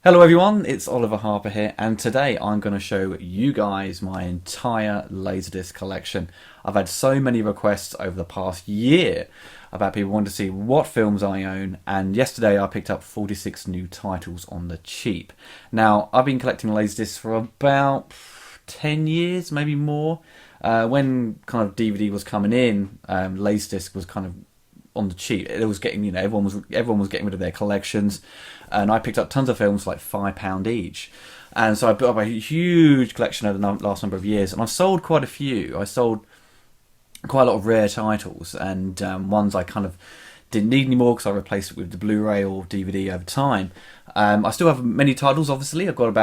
Hello everyone, it's Oliver Harper here, and today I'm going to show you guys my entire LaserDisc collection. I've had so many requests over the past year about people wanting to see what films I own, and yesterday I picked up 46 new titles on the cheap. Now, I've been collecting LaserDiscs for about 10 years, maybe more. When kind of DVD was coming in, LaserDisc was kind of on the cheap. It was getting, everyone was getting rid of their collections, and I picked up tons of films for like £5 each. And so I built up a huge collection over the last number of years, and I've sold quite a few. I sold quite a lot of rare titles, and ones I kind of didn't need anymore because I replaced it with the Blu-ray or DVD over time. I still have many titles, obviously. I've got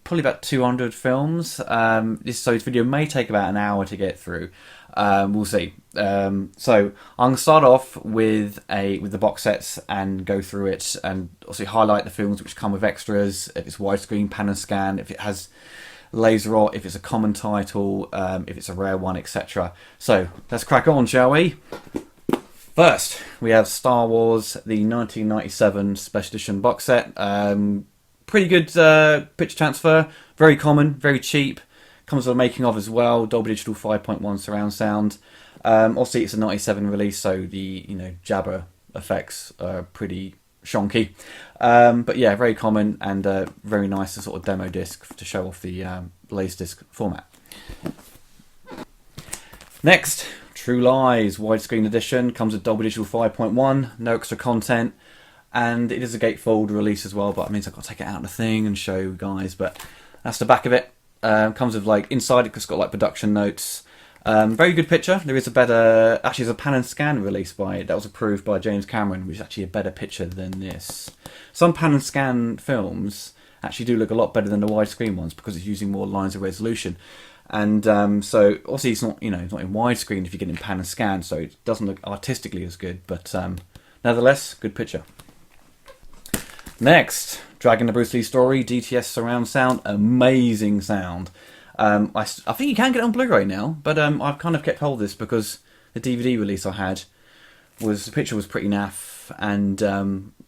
probably about 200 films. This video may take about an hour to get through. We'll see. So I'm going to start off with the box sets and go through it, and also highlight the films which come with extras, if it's widescreen, pan and scan, if it has laser, if it's a common title, if it's a rare one, etc. So let's crack on, shall we? First, we have Star Wars, the 1997 Special Edition box set. Pretty good picture transfer, very common, very cheap. Comes with a making of as well, Dolby Digital 5.1 surround sound. Obviously, it's a 97 release, so the jabber effects are pretty shonky. But yeah, very common and very nice, a sort of demo disc to show off the LaserDisc format. Next, True Lies widescreen edition, comes with Dolby Digital 5.1, no extra content, and it is a gatefold release as well, but it means I've got to take it out of the thing and show you guys, but that's the back of it. Comes with inside it's got production notes. Very good picture. There is actually there's a pan and scan release that was approved by James Cameron, which is actually a better picture than this. Some pan and scan films actually do look a lot better than the widescreen ones because it's using more lines of resolution. And so obviously it's not it's not in widescreen if you get in pan and scan, so it doesn't look artistically as good, but nevertheless, good picture. Next, Dragon the Bruce Lee Story, DTS surround sound, amazing sound. I think you can get it on Blu-ray now, but I've kind of kept hold of this because the DVD release I had the picture was pretty naff, and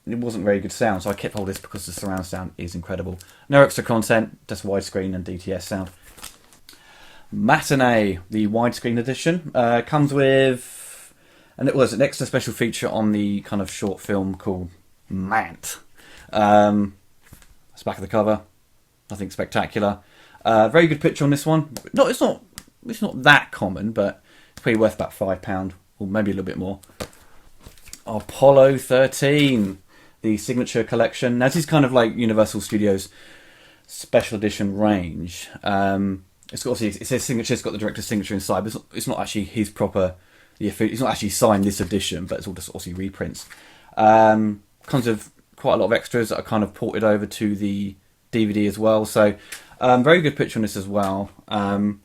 it wasn't very good sound, so I kept hold of this because the surround sound is incredible. No extra content, just widescreen and DTS sound. Matinee, the widescreen edition, comes with an extra special feature on the kind of short film called Mant. That's the back of the cover. Nothing spectacular. Very good picture on this one. It's not that common, but it's probably worth about £5 or maybe a little bit more. Apollo 13, the signature collection. Now, this is kind of like Universal Studios special edition range. It's got it says signature. It's got the director's signature inside, but it's not actually his proper. He's not actually signed this edition, but it's all just obviously reprints. Comes with quite a lot of extras that are kind of ported over to the DVD as well. So very good picture on this as well.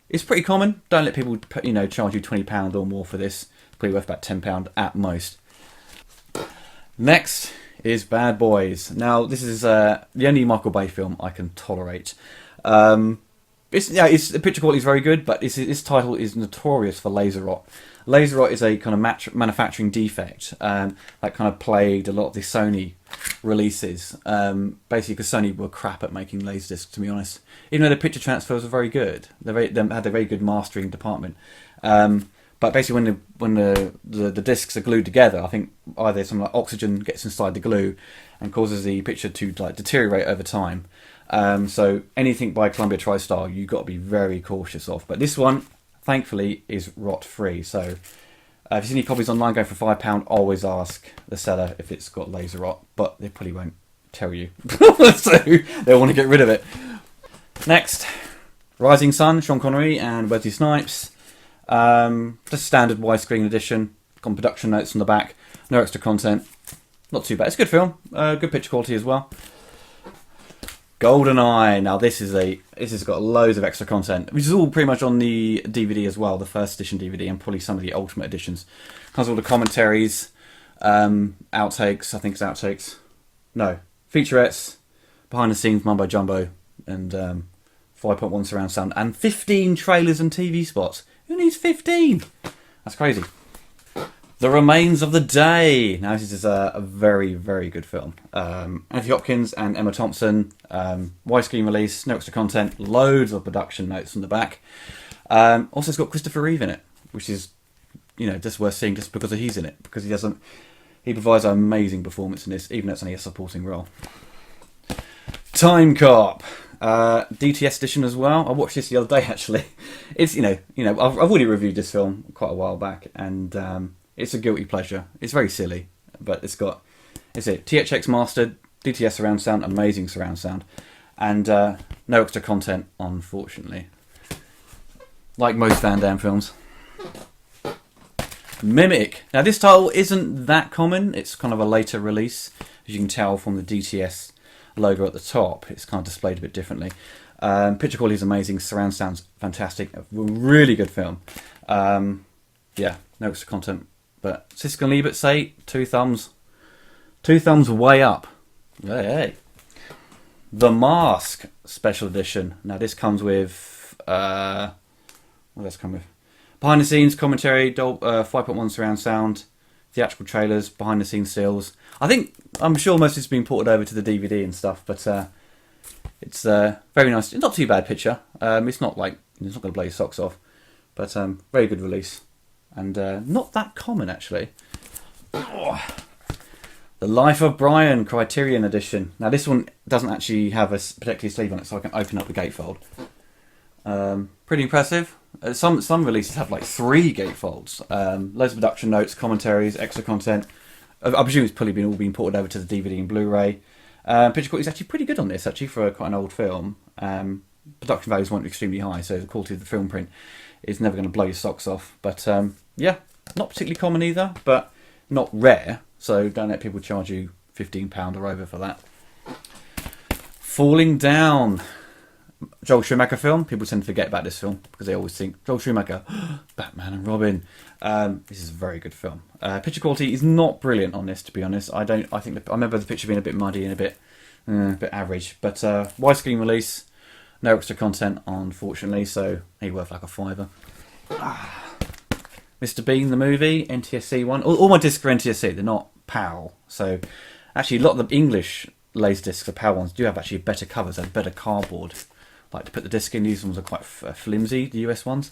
It's pretty common. Don't let people charge you £20 or more for this. It's probably worth about £10 at most. Next is Bad Boys. Now this is the only Michael Bay film I can tolerate. The picture quality is very good, but this title is notorious for laser rot. Laser rot is a kind of manufacturing defect that kind of plagued a lot of the Sony releases. Basically, because Sony were crap at making LaserDiscs, to be honest. Even though the picture transfers were very good, they had a very good mastering department. But basically, when the discs are glued together, I think either some oxygen gets inside the glue and causes the picture to deteriorate over time. So anything by Columbia TriStar, you've got to be very cautious of. But this one, thankfully, is rot-free. So if you see any copies online going for £5, always ask the seller if it's got laser rot. But they probably won't tell you. So they'll want to get rid of it. Next, Rising Sun, Sean Connery and Wesley Snipes. Just standard widescreen edition. Got production notes on the back. No extra content. Not too bad. It's a good film. Good picture quality as well. GoldenEye. Now this has got loads of extra content, which is all pretty much on the DVD as well, the first edition DVD, and probably some of the Ultimate editions. Comes with all the commentaries, outtakes. I think it's outtakes. No, featurettes, behind the scenes mumbo jumbo, and 5.1 surround sound, and 15 trailers and TV spots. Who needs 15? That's crazy. The Remains of the Day. Now, this is a very, very good film. Anthony Hopkins and Emma Thompson. Widescreen release, no extra content, loads of production notes on the back. Also, it's got Christopher Reeve in it, which is, just worth seeing just because he's in it. Because he provides an amazing performance in this, even though it's only a supporting role. Time Cop. DTS edition as well. I watched this the other day, actually. It's, I've already reviewed this film quite a while back, and it's a guilty pleasure. It's very silly, but it's THX mastered, DTS surround sound, amazing surround sound, and no extra content, unfortunately. Like most Van Damme films. Mimic. Now, this title isn't that common. It's kind of a later release, as you can tell from the DTS logo at the top. It's kind of displayed a bit differently. Picture quality is amazing. Surround sound's fantastic. A really good film. No extra content. But Siskel and Ebert say 2 thumbs. 2 thumbs way up. Hey. The Mask Special Edition. Now this comes with... what does this come with? Behind the scenes commentary, 5.1 surround sound, theatrical trailers, behind the scenes stills. I'm sure most of it's been ported over to the DVD and stuff, but it's very nice. It's not too bad picture. It's not going to blow your socks off, but very good release. And not that common, actually. Oh. The Life of Brian Criterion Edition. Now, this one doesn't actually have a protective sleeve on it, so I can open up the gatefold. Pretty impressive. Some releases have like 3 gatefolds. Loads of production notes, commentaries, extra content. I presume it's probably all been ported over to the DVD and Blu-ray. Picture quality is actually pretty good on this, actually, for quite an old film. Production values weren't extremely high, so the quality of the film print is never going to blow your socks off. But not particularly common either, but not rare. So don't let people charge you £15 or over for that. Falling Down. Joel Schumacher film. People tend to forget about this film because they always think Joel Schumacher, Batman and Robin. This is a very good film. Picture quality is not brilliant on this, to be honest. I remember the picture being a bit muddy and a bit average. But widescreen release, no extra content, unfortunately. So he's worth like a £5. Mr. Bean the movie, NTSC one. All my discs are NTSC. They're not PAL. So actually, a lot of the English LaserDiscs, the PAL ones, do have actually better covers and better cardboard. Like to put the disc in. These ones are quite flimsy, the US ones.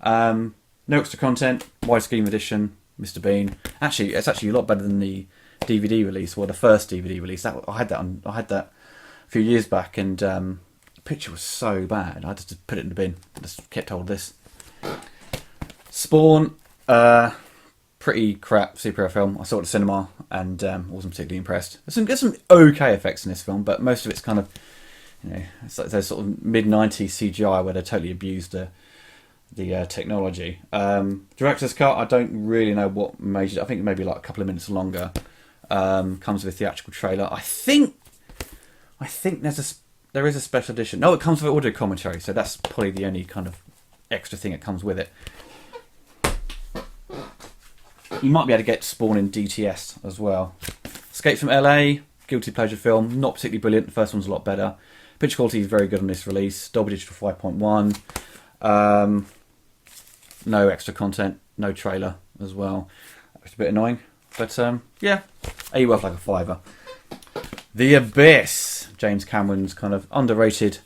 No extra content, widescreen edition, Mr. Bean. Actually, it's actually a lot better than the DVD release, or the first DVD release. I had that a few years back, and the picture was so bad. I had to put it in the bin. I just kept hold of this. Spawn, pretty crap superhero film. I saw it at the cinema and wasn't particularly impressed. There's some okay effects in this film, but most of it's kind of, it's like those sort of mid-90s CGI where they totally abused the technology. Director's cut, I don't really know what major. I think maybe like a couple of minutes longer. Comes with a theatrical trailer. I think there is a special edition. No, it comes with audio commentary, so that's probably the only kind of extra thing that comes with it. You might be able to get Spawn in DTS as well. Escape from LA, guilty pleasure film, not particularly brilliant. The first one's a lot better. Picture quality is very good on this release. Dolby Digital 5.1. No extra content, no trailer as well. It's a bit annoying, but A worth like a £5. The Abyss, James Cameron's kind of underrated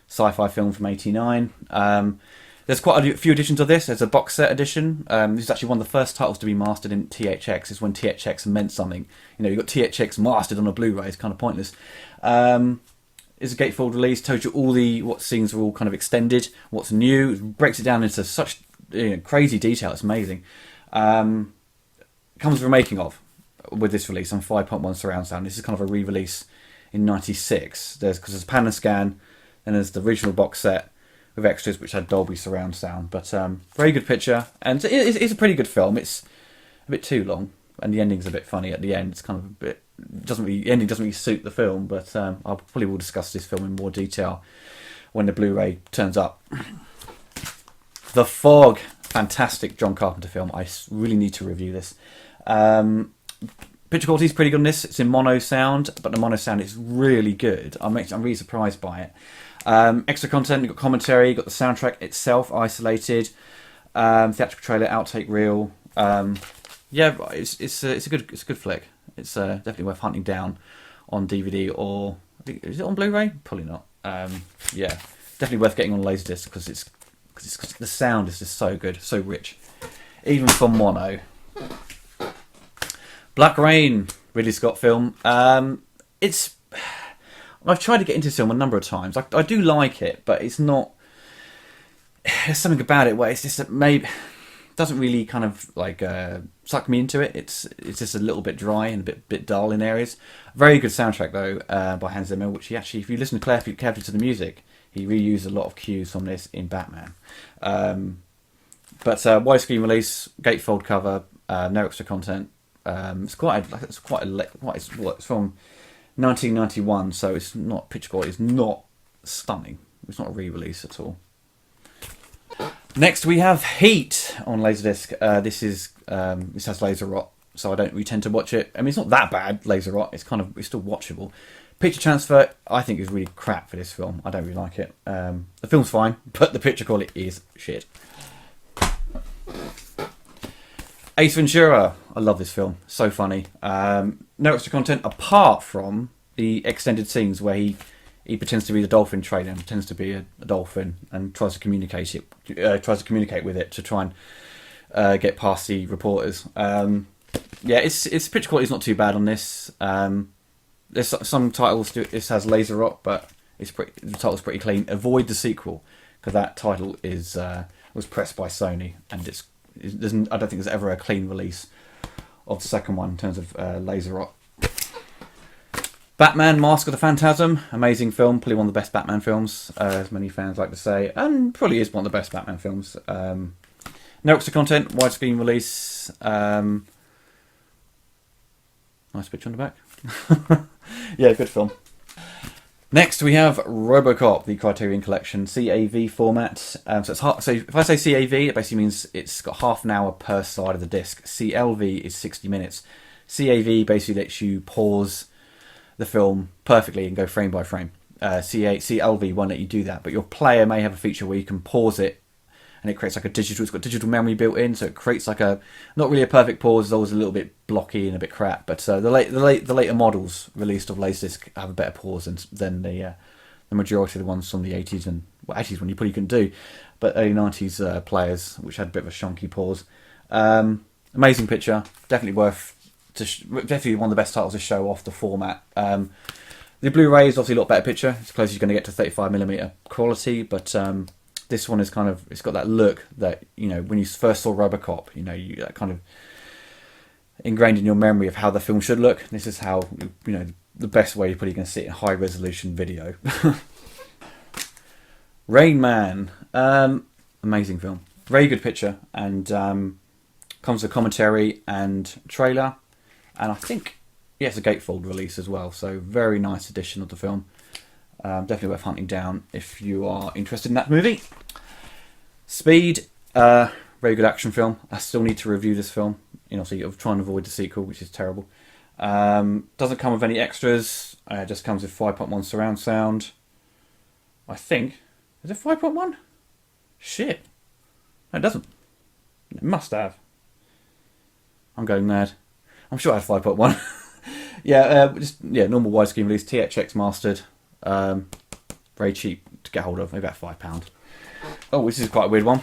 sci-fi film from '89. There's quite a few editions of this. There's a box set edition. This is actually one of the first titles to be mastered in THX. It's when THX meant something. You've got THX mastered on a Blu-ray. It's kind of pointless. It's a gatefold release. Tells you what scenes are all kind of extended, what's new. It breaks it down into such crazy detail. It's amazing. Comes with a making of with this release on 5.1 surround sound. This is kind of a re-release in '96. There's pan and scan, and there's the original box set with extras which had Dolby surround sound. But very good picture, and it's a pretty good film. It's a bit too long, and the ending's a bit funny at the end. It's kind of a bit the ending doesn't really suit the film, but I probably will discuss this film in more detail when the Blu-ray turns up. The Fog, fantastic John Carpenter film. I really need to review this. Picture quality is pretty good on this. It's in mono sound, but the mono sound is really good. I'm really surprised by it. Extra content, you've got commentary, you've got the soundtrack itself isolated, theatrical trailer, outtake reel. Yeah, it's a good flick. It's definitely worth hunting down on DVD, or I think, is it on Blu-ray? Probably not. Yeah, definitely worth getting on LaserDisc because the sound is just so good, so rich, even for mono. Black Rain, Ridley Scott film. It's I've tried to get into this film a number of times. I do like it, but it's not. There's something about it where it's just that maybe doesn't really kind of like suck me into it. It's just a little bit dry and a bit dull in areas. Very good soundtrack though by Hans Zimmer, which he actually, if you listen carefully to the music, he reused a lot of cues from this in Batman. But widescreen release, gatefold cover, no extra content. It's from 1991, so it's not picture quality. It's not stunning. It's not a re-release at all. Next we have Heat on LaserDisc. This has laser rot, so I don't really tend to watch it. I mean, it's not that bad, laser rot. It's still watchable. Picture transfer, I think, is really crap for this film. I don't really like it. The film's fine, but the picture quality is shit. Ace Ventura, I love this film. So funny. No extra content apart from the extended scenes where he pretends to be the dolphin trainer, pretends to be a dolphin, and tries to communicate with it to try and get past the reporters. Yeah, its picture quality is not too bad on this. There's some titles. This has laser rot, but the title's pretty clean. Avoid the sequel because that title was pressed by Sony, and I don't think there's ever a clean release of the second one in terms of laser rot. Batman: Mask of the Phantasm, amazing film, probably one of the best Batman films, as many fans like to say, and probably is one of the best Batman films. No extra content, widescreen release. Nice picture on the back. Yeah, good film. Next we have RoboCop, the Criterion Collection, CAV format. So if I say CAV, it basically means it's got half an hour per side of the disc. CLV is 60 minutes. CAV basically lets you pause the film perfectly and go frame by frame. CLV won't let you do that, but your player may have a feature where you can pause it and it creates like it's got digital memory built in, so it creates like not really a perfect pause. It's always a little bit blocky and a bit crap, but the later models released of LaserDisc have a better pause than the majority of the ones from the 80s and 80s when you probably couldn't do, but early 90s players which had a bit of a shonky pause. Amazing picture, definitely definitely one of the best titles to show off the format. The Blu-ray is obviously a lot better picture. It's close as you're going to get to 35mm quality, but this one is it's got that look that, when you first saw RoboCop, that kind of ingrained in your memory of how the film should look. This is how, the best way you're probably going to see it in high resolution video. Rain Man, amazing film. Very good picture, and comes with commentary and trailer. And I think, it's a gatefold release as well, so very nice edition of the film. Definitely worth hunting down if you are interested in that movie. Speed, very good action film. I still need to review this film. So you're trying to avoid the sequel, which is terrible. Doesn't come with any extras. It just comes with 5.1 surround sound. I think. Is it 5.1? Shit. No, it doesn't. It must have. I'm going mad. I'm sure I had 5.1. Normal widescreen release, THX mastered. Very cheap to get hold of, maybe about £5. Oh, this is quite a weird one.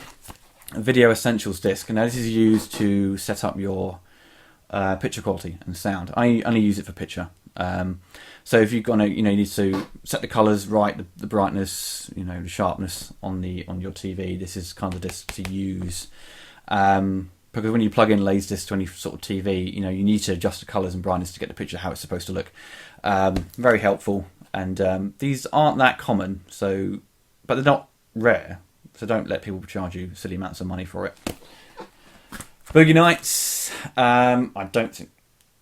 A Video Essentials disc. Now this is used to set up your picture quality and sound. I only use it for picture. So if you're gonna, you need to set the colours right, the brightness, the sharpness on your TV. This is kind of the disc to use. Because when you plug in LaserDisc to any sort of TV, you need to adjust the colours and brightness to get the picture how it's supposed to look. Very helpful, and these aren't that common, but they're not rare, so don't let people charge you silly amounts of money for it. Boogie Nights, I don't think...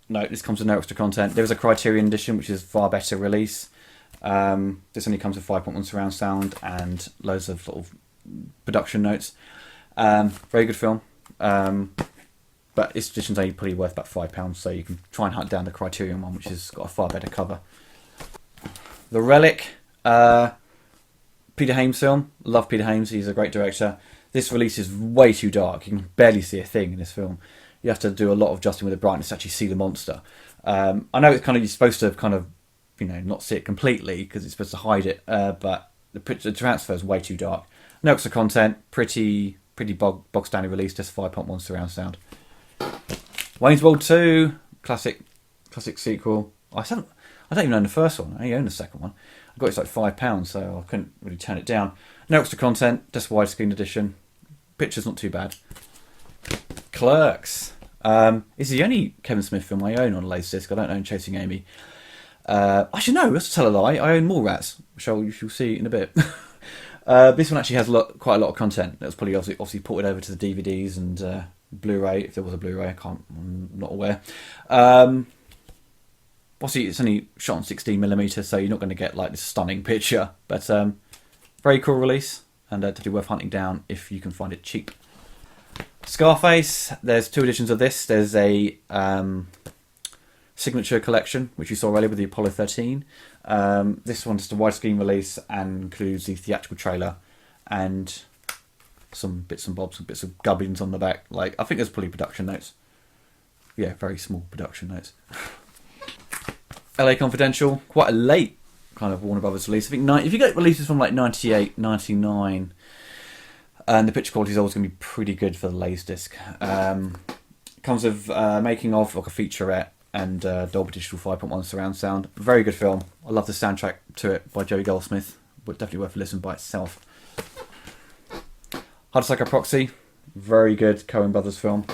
No, this comes with no extra content. There was a Criterion edition, which is far better release. This only comes with 5.1 surround sound and loads of sort of production notes. Very good film. But its edition's only probably worth about £5, so you can try and hunt down the Criterion one, which has got a far better cover. The Relic, Peter Hames film. Love Peter Hames, he's a great director. This release is way too dark. You can barely see a thing in this film. you have to do a lot of adjusting with the brightness to actually see the monster. I know it's kind of, you're supposed to kind of, not see it completely because it's supposed to hide it, but the transfer is way too dark. No extra content, pretty bog standard release, just 5.1 surround sound. Wayne's World 2, classic sequel. I don't even own the first one. I only own the second one. I got it for like £5, so I couldn't really turn it down. No extra content, just widescreen edition. Picture's not too bad. Clerks. It's the only Kevin Smith film I own on LaserDisc. I don't own Chasing Amy. Actually, no, let's tell a lie. I own Mallrats, which you shall see in a bit. This one actually has quite a lot of content. That was probably obviously ported over to the DVDs and Blu-ray, if there was a Blu-ray. I'm not aware. Obviously, it's only shot on 16mm, so you're not going to get like this stunning picture. But very cool release, and definitely worth hunting down if you can find it cheap. Scarface. There's 2 editions of this. There's a signature collection, which you saw earlier with the Apollo 13. This one's just a widescreen release and includes the theatrical trailer and some bits and bobs, some bits of gubbins on the back. Like, I think there's probably production notes. Yeah, very small production notes. LA Confidential, quite a late kind of Warner Brothers release. I think if you get releases from like 98, 99, and the picture quality is always going to be pretty good for the LaserDisc. Comes with making of, like a featurette, and Dolby Digital 5.1 surround sound. Very good film. I love the soundtrack to it by Joey Goldsmith. But definitely worth a listen by itself. Hard Psycho Proxy, very good Coen Brothers film.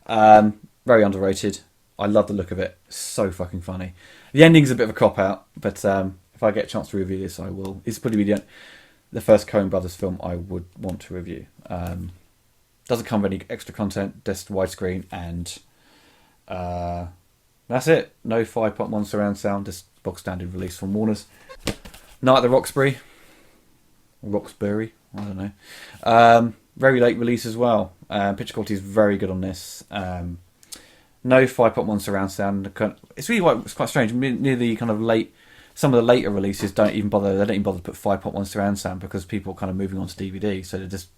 Very underrated. I love the look of it. So fucking funny. The ending's a bit of a cop out, but if I get a chance to review this, I will. It's probably the first Coen Brothers film I would want to review. Doesn't come with any extra content, just widescreen, and that's it. No 5.1 surround sound, just box standard release from Warner's. Night at the Roxbury, I don't know. Very late release as well. Picture quality is very good on this. No 5.1 surround sound. It's really it's quite strange. Near the kind of late, some of the later releases don't even bother to put 5.1 surround sound because people are kind of moving on to DVD. So they just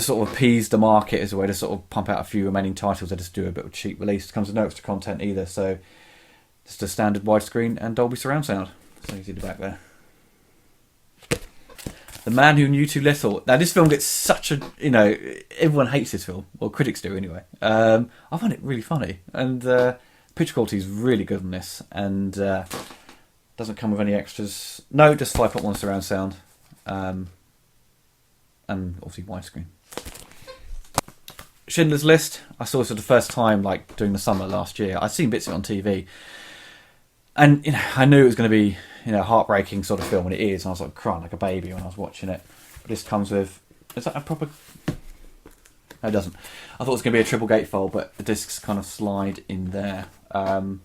sort of appease the market as a way to sort of pump out a few remaining titles. They just do a bit of a cheap release. It comes with no extra content either. So just a standard widescreen and Dolby surround sound. So you see the back there. The Man Who Knew Too Little. Now, this film gets such a, everyone hates this film. Well, critics do anyway. I find it really funny. And picture quality is really good on this. And doesn't come with any extras. No, just 5.1 surround sound. And obviously widescreen. Schindler's List. I saw this for the first time like during the summer last year. I'd seen bits of it on TV. And I knew it was going to be heartbreaking sort of film, and it is. And I was like crying like a baby when I was watching it. But this comes with, is that a proper? No, it doesn't. I thought it was going to be a triple gatefold, but the discs kind of slide in there. Doesn't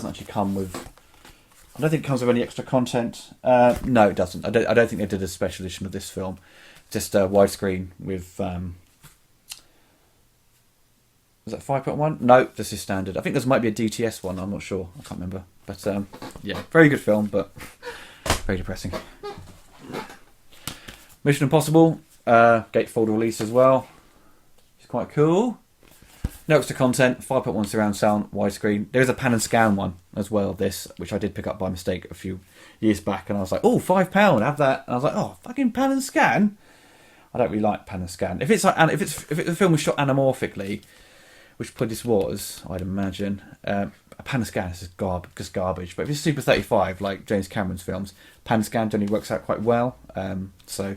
actually come with. I don't think it comes with any extra content. No, it doesn't. I don't think they did a special edition of this film. Just a widescreen with. Was that 5.1? No, this is standard. I think there might be a DTS one. I'm not sure. I can't remember. But yeah, very good film, but very depressing. Mission Impossible, gatefold release as well. It's quite cool. No extra content, 5.1 surround sound, widescreen. There is a pan and scan one as well of this, which I did pick up by mistake a few years back, and I was like, oh, £5, have that. And I was like, oh, fucking pan and scan. I don't really like pan and scan. If the film was shot anamorphically, which this was, I'd imagine. A pan and scan is just garbage. But if it's Super 35, like James Cameron's films, pan and scan generally works out quite well. So,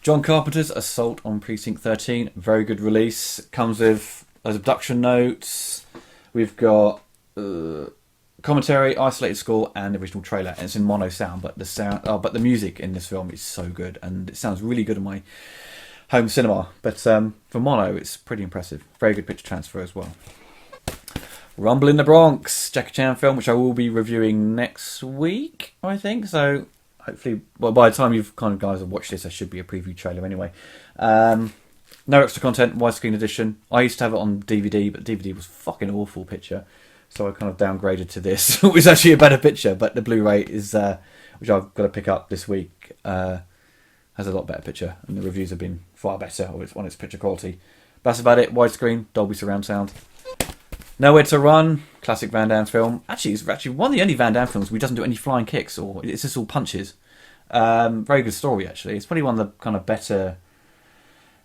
John Carpenter's Assault on Precinct 13, very good release. Comes with those abduction notes. We've got commentary, isolated score, and the original trailer. And it's in mono sound, but the music in this film is so good, and it sounds really good on my home cinema, but for mono it's pretty impressive. Very good picture transfer as well. Rumble in the Bronx, Jackie Chan film, which I will be reviewing next week, I think. So hopefully, well, by the time you've kind of guys have watched this, there should be a preview trailer anyway. No extra content, widescreen edition. I used to have it on DVD, but DVD was fucking awful picture, so I kind of downgraded to this, which is actually a better picture. But the Blu-ray is, which I've got to pick up this week. Has a lot better picture, and the reviews have been far better on its picture quality. That's about it. Widescreen, Dolby surround sound. Nowhere to Run, classic Van Damme film. Actually, it's actually one of the only Van Damme films where he doesn't do any flying kicks, or it's just all punches. Very good story, actually. It's probably one of the kind of better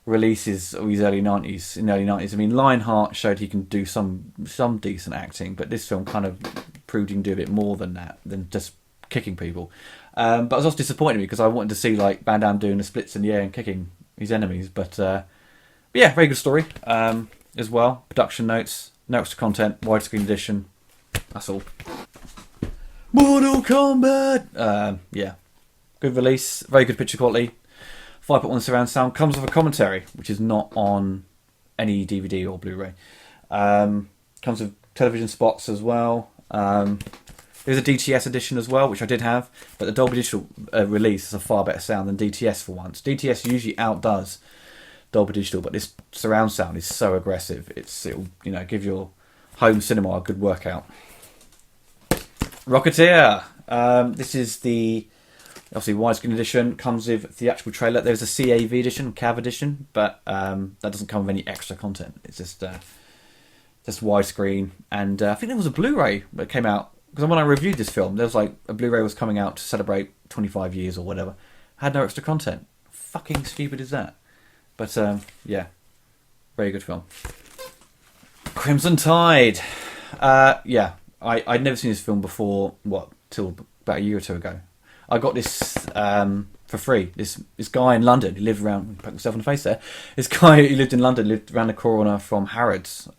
releases of his early 90s. In the early 90s, I mean, Lionheart showed he can do some decent acting, but this film kind of proved he can do a bit more than that, than just kicking people. But I was also disappointed because I wanted to see like Van Damme doing the splits in the air and kicking his enemies. But yeah, very good story as well. Production notes, no extra content, widescreen edition. That's all. Mortal Kombat. Yeah, good release, very good picture quality. 5.1 surround sound, comes with a commentary, which is not on any DVD or Blu-ray. Comes with television spots as well. There's a DTS edition as well, which I did have, but the Dolby Digital release is a far better sound than DTS for once. DTS usually outdoes Dolby Digital, but this surround sound is so aggressive. It'll give your home cinema a good workout. Rocketeer. This is the obviously widescreen edition. Comes with theatrical trailer. There's a CAV edition, CAV edition, but that doesn't come with any extra content. It's just widescreen, and I think there was a Blu-ray that came out. Because when I reviewed this film, there was like a Blu-ray was coming out to celebrate 25 years or whatever. Had no extra content. Fucking stupid is that? But yeah, very good film. Crimson Tide. Yeah, I'd never seen this film before. Till about a year or two ago. I got this for free. This guy in London, he lived around. Put myself in the face there. This guy who lived in London, lived around the corner from Harrods.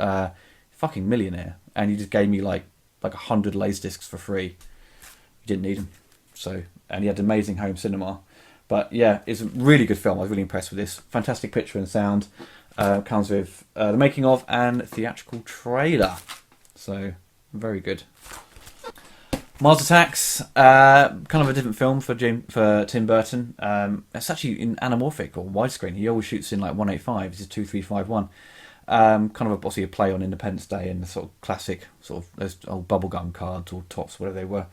Fucking millionaire, and he just gave me like 100 LaserDiscs for free. He didn't need them, and he had amazing home cinema. But yeah, it's a really good film. I was really impressed with this. Fantastic picture and sound. Comes with the making of and theatrical trailer. So very good. Mars Attacks, kind of a different film for Tim Burton. It's actually in anamorphic or widescreen. He always shoots in like 185. This is 2351. Kind of obviously a play on Independence Day and the sort of classic sort of those old bubblegum cards or tops, whatever they were,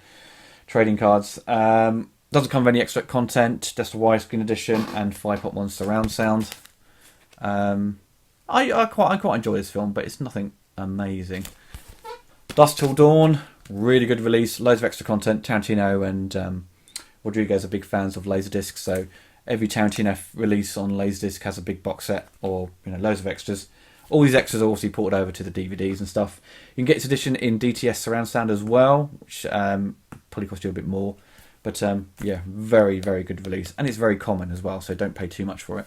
trading cards. Doesn't come with any extra content, just a widescreen edition and 5.1 surround sound. I quite enjoy this film, but it's nothing amazing. Dusk Till Dawn, really good release, loads of extra content. Tarantino and Rodriguez are big fans of LaserDisc, so every Tarantino release on LaserDisc has a big box set or loads of extras. All these extras are also ported over to the DVDs and stuff. You can get this edition in DTS surround sound as well, which probably cost you a bit more. But yeah, very, very good release. And it's very common as well, so don't pay too much for it.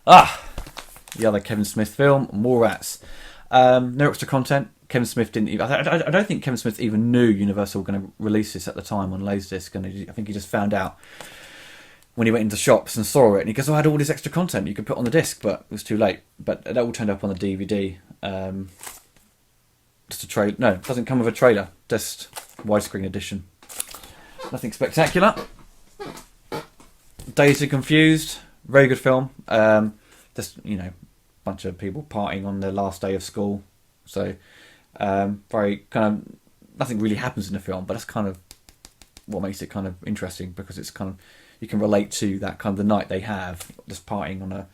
The other Kevin Smith film, Mallrats. No extra content. Kevin Smith didn't even... I don't think Kevin Smith even knew Universal were going to release this at the time on LaserDisc. And I think he just found out when he went into shops and saw it, and he goes, I had all this extra content you could put on the disc, but it was too late. But that all turned up on the DVD. Just a trailer. No, it doesn't come with a trailer. Just widescreen edition. Nothing spectacular. Dazed and Confused. Very good film. Just, bunch of people partying on their last day of school. So, very kind of... Nothing really happens in the film, but that's kind of what makes it kind of interesting, because it's kind of... You can relate to that kind of the night they have, just partying on a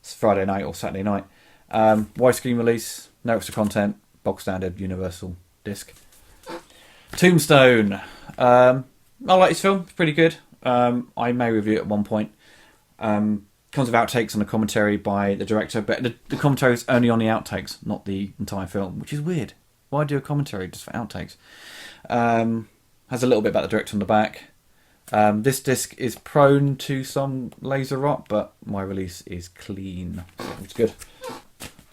Friday night or Saturday night. Widescreen release, no extra content, bog standard Universal disc. Tombstone. I like this film, it's pretty good. I may review it at one point. Comes with outtakes and a commentary by the director, but the commentary is only on the outtakes, not the entire film, which is weird. Why do a commentary just for outtakes? Has a little bit about the director on the back. This disc is prone to some laser rot, but my release is clean. It's good.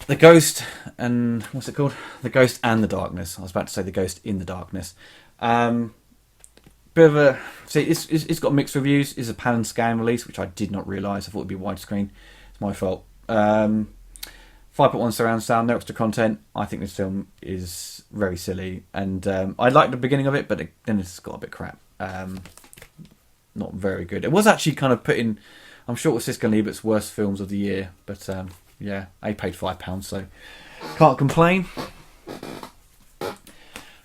The Ghost and... What's it called? The Ghost and the Darkness. I was about to say The Ghost in the Darkness. Bit of a... See, it's got mixed reviews. It's a pan and scan release, which I did not realise. I thought it would be widescreen. It's my fault. 5.1 surround sound, no extra content. I think this film is very silly. And I like the beginning of it, but then it's got a bit crap. Not very good. It was actually kind of put in... I'm sure it was Siskel and Ebert's worst films of the year. But yeah, I paid £5, so can't complain.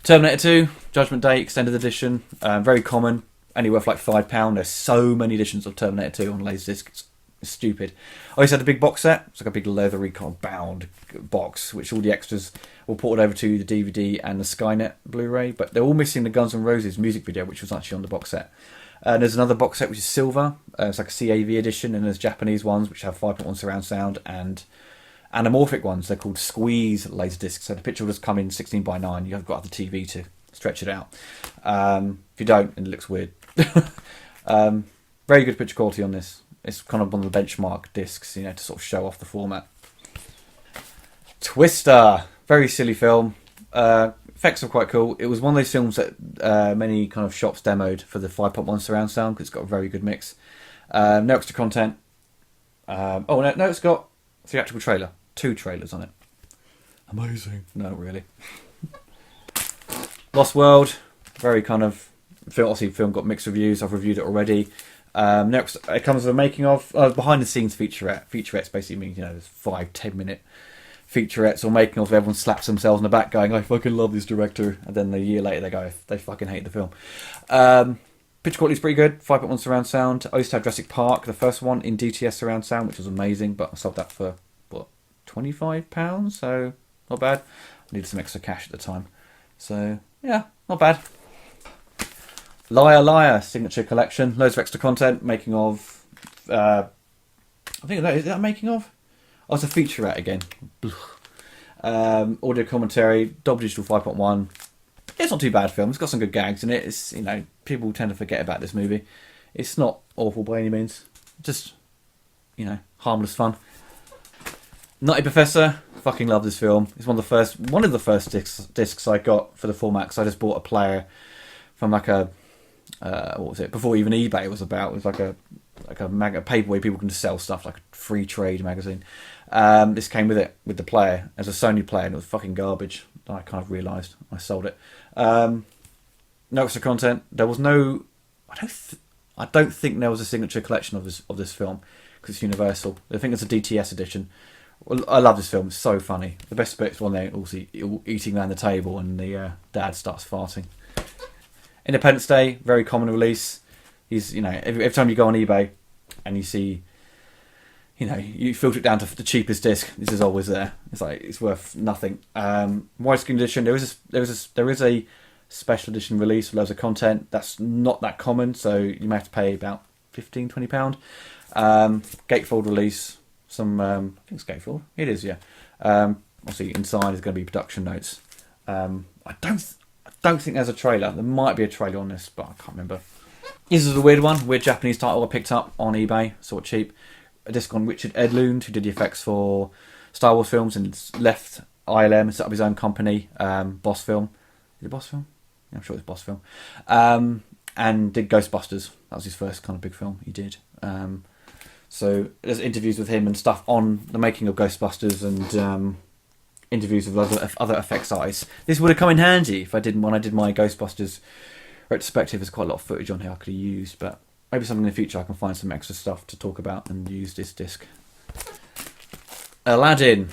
Terminator 2, Judgment Day, Extended Edition. Very common. Only worth like £5. There's so many editions of Terminator 2 on LaserDisc. It's It's stupid. I also had the big box set. It's like a big leathery kind of bound box, which all the extras were ported over to the DVD and the Skynet Blu-ray. But they're all missing the Guns N' Roses music video, which was actually on the box set. And there's another box set which is silver. It's like a CAV edition, and there's Japanese ones which have 5.1 surround sound and anamorphic ones. They're called squeeze LaserDisc. So the picture will just come in 16:9. You've got to have the TV to stretch it out. If you don't, it looks weird. Very good picture quality on this. It's kind of one of the benchmark discs, to sort of show off the format. Twister, very silly film. Effects are quite cool. It was one of those films that many kind of shops demoed for the 5.1 surround sound because it's got a very good mix. No extra content. No, it's got a theatrical trailer. 2 trailers on it. Amazing. No, really. Lost World, very kind of film. Obviously, film got mixed reviews. I've reviewed it already. Next, it comes with a making of behind the scenes featurette. Featurettes basically means there's 5-10 minute featurettes or making of. Everyone slaps themselves on the back, going, "I fucking love this director," and then a year later they go, they fucking hate the film. Picture quality is pretty good. 5.1 surround sound. I used to have Jurassic Park, the first one, in DTS surround sound, which was amazing, but I sold that for what, £25, so not bad. I needed some extra cash at the time, so yeah, not bad. Liar Liar signature collection, loads of extra content, making of. I think is that making of. Oh, it's a featurette again. Audio commentary, Dolby Digital 5.1. It's not too bad film. It's got some good gags in it. It's people tend to forget about this movie. It's not awful by any means. Just harmless fun. Nutty Professor, fucking love this film. It's one of the first discs I got for the format because I just bought a player from like a what was it? Before even eBay was about. It was like a paper where people can just sell stuff, like a free trade magazine. This came with it, with the player, as a Sony player, and it was fucking garbage. I kind of realised. I sold it. No extra content. There was no. I don't think there was a signature collection of this film because it's Universal. I think it's a DTS edition. Well, I love this film. It's so funny. The best bit's when they're all eating around the table and the dad starts farting. Independence Day, very common release. He's every time you go on eBay and you see, you filter it down to the cheapest disc. This is always there. It's like it's worth nothing. Widescreen edition. There is a special edition release with loads of content. That's not that common, so you may have to pay about £15-20. Gatefold release. Some I think it's gatefold. It is, yeah. Obviously inside is going to be production notes. I don't think there's a trailer. There might be a trailer on this, but I can't remember. This is a weird one. Weird Japanese title I picked up on eBay, sort of cheap. A disc on Richard Edlund, who did the effects for Star Wars films and left ILM and set up his own company, Boss Film. Is it Boss Film? Yeah, I'm sure it's Boss Film. And did Ghostbusters. That was his first kind of big film he did. So there's interviews with him and stuff on the making of Ghostbusters and interviews with other effects artists. This would have come in handy when I did my Ghostbusters retrospective. There's quite a lot of footage on here I could have used, but maybe something in the future I can find some extra stuff to talk about and use this disc. Aladdin,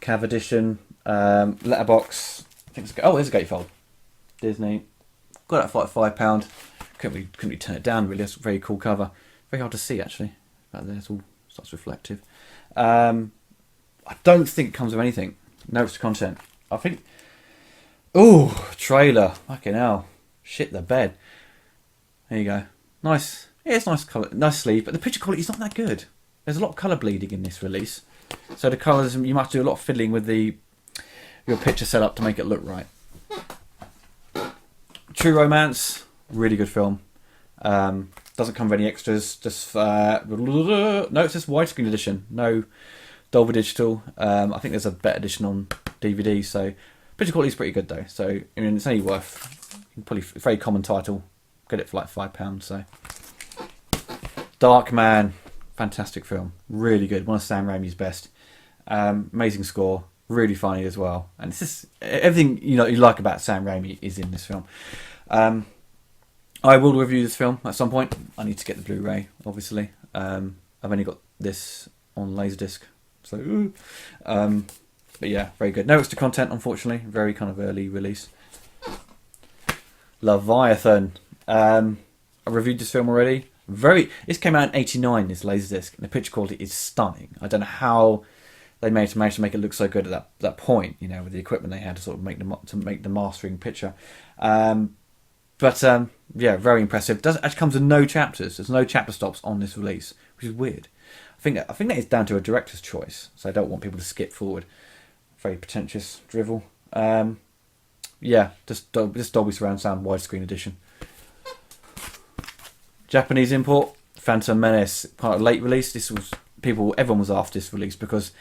Cav edition, letterbox. I think there's a gatefold. Disney. Got that for like £5. Couldn't really turn it down really. That's a very cool cover. Very hard to see actually. Back there, it's all starts reflective. I don't think it comes with anything. No extra content. I think. Ooh, trailer. Fucking hell. Shit the bed. There you go. Nice. Yeah, it's nice colour, nice sleeve, but the picture quality is not that good. There's a lot of colour bleeding in this release, so the colours you might do a lot of fiddling with your picture setup to make it look right. True Romance, really good film. Doesn't come with any extras. Just no, it's just widescreen edition. No Dolby Digital. I think there's a better edition on DVD. So picture quality is pretty good though. So it's only worth probably a very common title. Get it for like £5. So Dark Man, fantastic film, really good. One of Sam Raimi's best. Amazing score, really funny as well. And it's just everything you like about Sam Raimi is in this film. I will review this film at some point. I need to get the Blu-ray, obviously. I've only got this on LaserDisc, so but yeah, very good. No extra content, unfortunately. Very kind of early release. Leviathan. I reviewed this film already. This came out in '89. This LaserDisc, and the picture quality is stunning. I don't know how they managed to make it look so good at that point. You know, with the equipment they had to sort of make the mastering picture. Yeah, very impressive. Does actually comes with no chapters. There's no chapter stops on this release, which is weird. I think that is down to a director's choice. So I don't want people to skip forward. Very pretentious drivel. Yeah, just Dolby Surround Sound widescreen edition. Japanese import, Phantom Menace, part of late release. Everyone was after this release because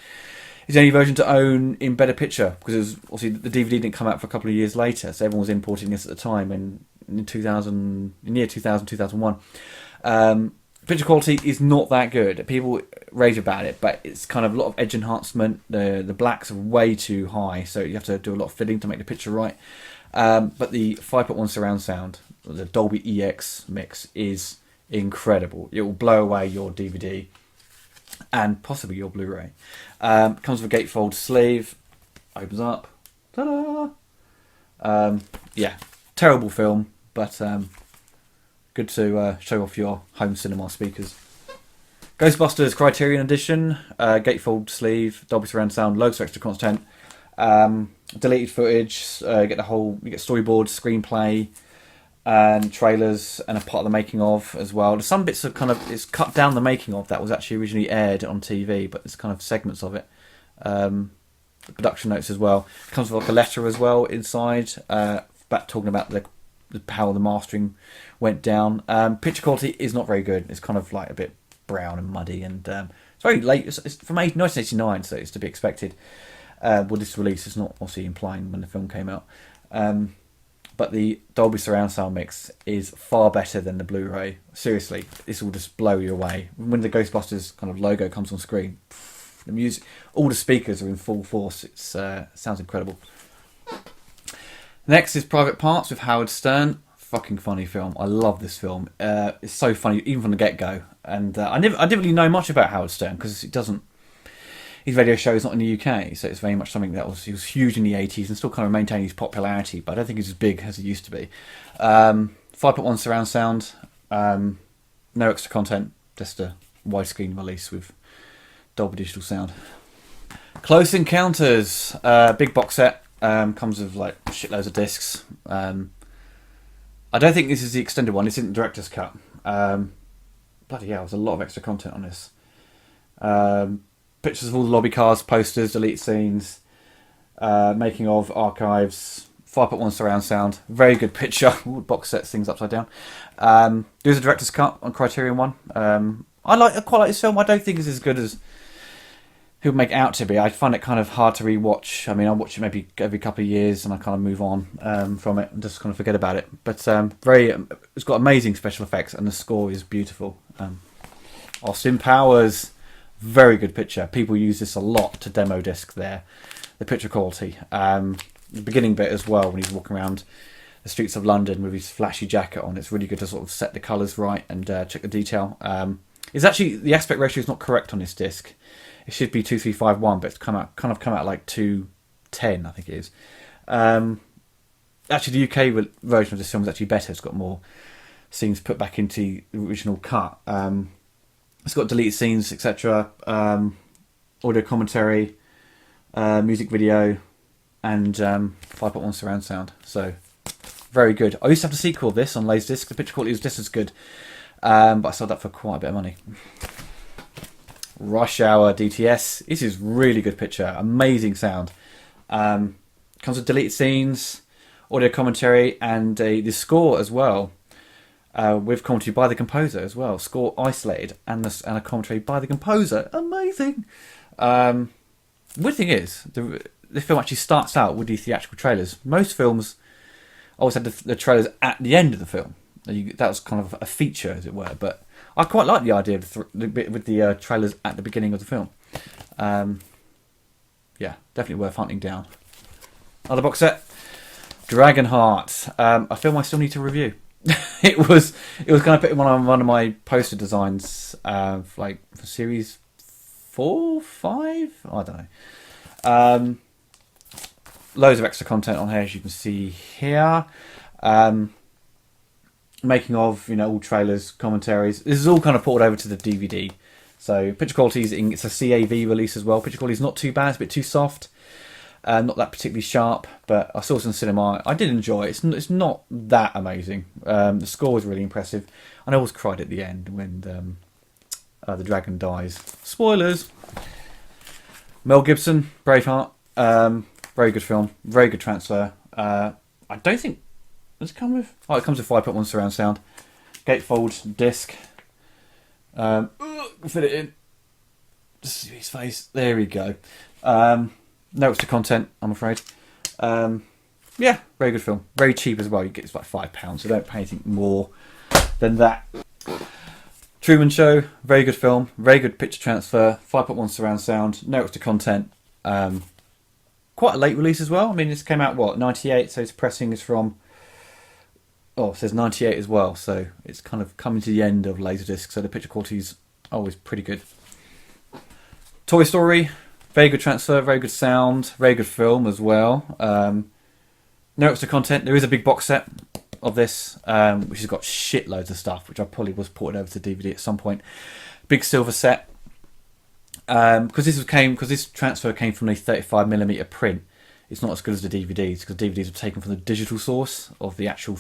it's the only version to own in better picture, because it was obviously the DVD didn't come out for a couple of years later, so everyone was importing this at the time in year 2001. Picture quality is not that good. People rage about it, but it's kind of a lot of edge enhancement. The blacks are way too high, so you have to do a lot of fiddling to make the picture right. But the 5.1 surround sound, the Dolby EX mix, is incredible. It will blow away your DVD and possibly your Blu-ray. Comes with a gatefold sleeve. Opens up. Ta-da! Yeah, terrible film, but good to show off your home cinema speakers. Ghostbusters Criterion Edition, gatefold sleeve, Dolby Surround Sound, loads of extra content, deleted footage. You get storyboards, screenplay, and trailers, and a part of the making of as well. There's some bits of it's cut down the making of that was actually originally aired on TV, but it's kind of segments of it. The production notes as well. It comes with like a letter as well inside, talking about how the mastering went down. Picture quality is not very good. It's kind of like a bit brown and muddy, and it's very late. It's from 1989, so it's to be expected. This release is not obviously implying when the film came out. But the Dolby Surround Sound mix is far better than the Blu-ray. Seriously, this will just blow you away. When the Ghostbusters kind of logo comes on screen, the music, all the speakers are in full force. It sounds incredible. Next is Private Parts with Howard Stern. Fucking funny film. I love this film. It's so funny, even from the get-go. And I didn't really know much about Howard Stern because his radio show is not in the UK, so it's very much something that he was huge in the 80s and still kind of maintaining his popularity, but I don't think he's as big as he used to be. 5.1 surround sound, no extra content, just a widescreen release with Dolby Digital sound. Close Encounters, big box set, comes with like shitloads of discs. I don't think this is the extended one, it's in the director's cut. Bloody hell, there's a lot of extra content on this. Pictures of all the lobby cars, posters, delete scenes, making of, archives, 5.1 surround sound, very good picture. Ooh, box sets things upside down. There's a director's cut on Criterion 1. I quite like this film. I don't think it's as good as it would make it out to be. I find it kind of hard to rewatch. I mean, I watch it maybe every couple of years and I kind of move on from it and just kind of forget about it. But it's got amazing special effects and the score is beautiful. Austin Powers. Very good picture. People use this a lot to demo disc the picture quality. The beginning bit as well, when he's walking around the streets of London with his flashy jacket on. It's really good to sort of set the colours right and check the detail. It's actually, the aspect ratio is not correct on this disc. It should be 2351, but it's come out like 210, I think it is. Actually, the UK version of this film is actually better. It's got more scenes put back into the original cut. It's got deleted scenes, etc. Audio commentary, music video, and 5.1 surround sound. So, very good. I used to have the sequel of this on LaserDisc. The picture quality was just as good, but I sold that for quite a bit of money. Rush Hour DTS. This is really good picture. Amazing sound. Comes with deleted scenes, audio commentary, and the score as well. With commentary by the composer as well. Score isolated and a commentary by the composer. Amazing. Weird thing is, the film actually starts out with the theatrical trailers. Most films always had the trailers at the end of the film. That was kind of a feature, as it were. But I quite like the idea of the bit with the trailers at the beginning of the film. Yeah, definitely worth hunting down. Other box set, Dragonheart. A film I still need to review. it was kind of put in one of my poster designs, like for series 4, 5. I don't know. Loads of extra content on here, as you can see here. making of, all trailers, commentaries. This is all kind of ported over to the DVD. So picture quality it's a CAV release as well. Picture quality is not too bad. It's a bit too soft. Not that particularly sharp, but I saw it in cinema. I did enjoy it. It's not that amazing. The score was really impressive. And I always cried at the end when the dragon dies. Spoilers! Mel Gibson, Braveheart. Very good film. Very good transfer. I don't think... Does it come with... Oh, it comes with 5.1 surround sound. Gatefold disc. Fit it in. Just see his face. There we go. Notes to content, I'm afraid. Yeah, very good film. Very cheap as well. You get it's like £5, so don't pay anything more than that. Truman Show, very good film. Very good picture transfer. 5.1 surround sound. Notes to content. Quite a late release as well. I mean, this came out, 98, so its pressing is from... Oh, it says 98 as well, so it's kind of coming to the end of LaserDisc, so the picture quality is always pretty good. Toy Story, very good transfer, very good sound, very good film as well. No extra content. There is a big box set of this, which has got shitloads of stuff, which I probably was ported over to DVD at some point. Big silver set. Because this transfer came from a 35mm print. It's not as good as the DVDs because DVDs are taken from the digital source of the actual,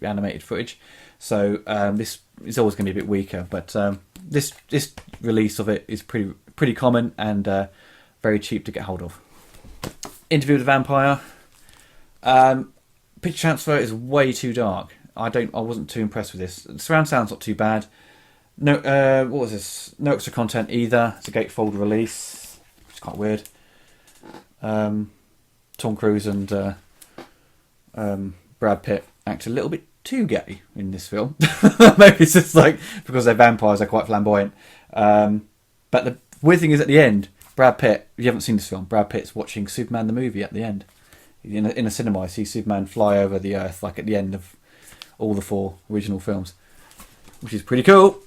animated footage. So this is always going to be a bit weaker. But this release of it is pretty common and very cheap to get hold of. Interview with the Vampire. Picture transfer is way too dark. I wasn't too impressed with this. The surround sound's not too bad. No, what was this? No extra content either. It's a gatefold release, which is quite weird. Tom Cruise and Brad Pitt act a little bit too gay in this film. Maybe it's just like because they're vampires, they're quite flamboyant. But the weird thing is at the end, Brad Pitt, if you haven't seen this film, Brad Pitt's watching Superman the movie at the end. In a cinema, I see Superman fly over the earth like at the end of all the 4 original films, which is pretty cool.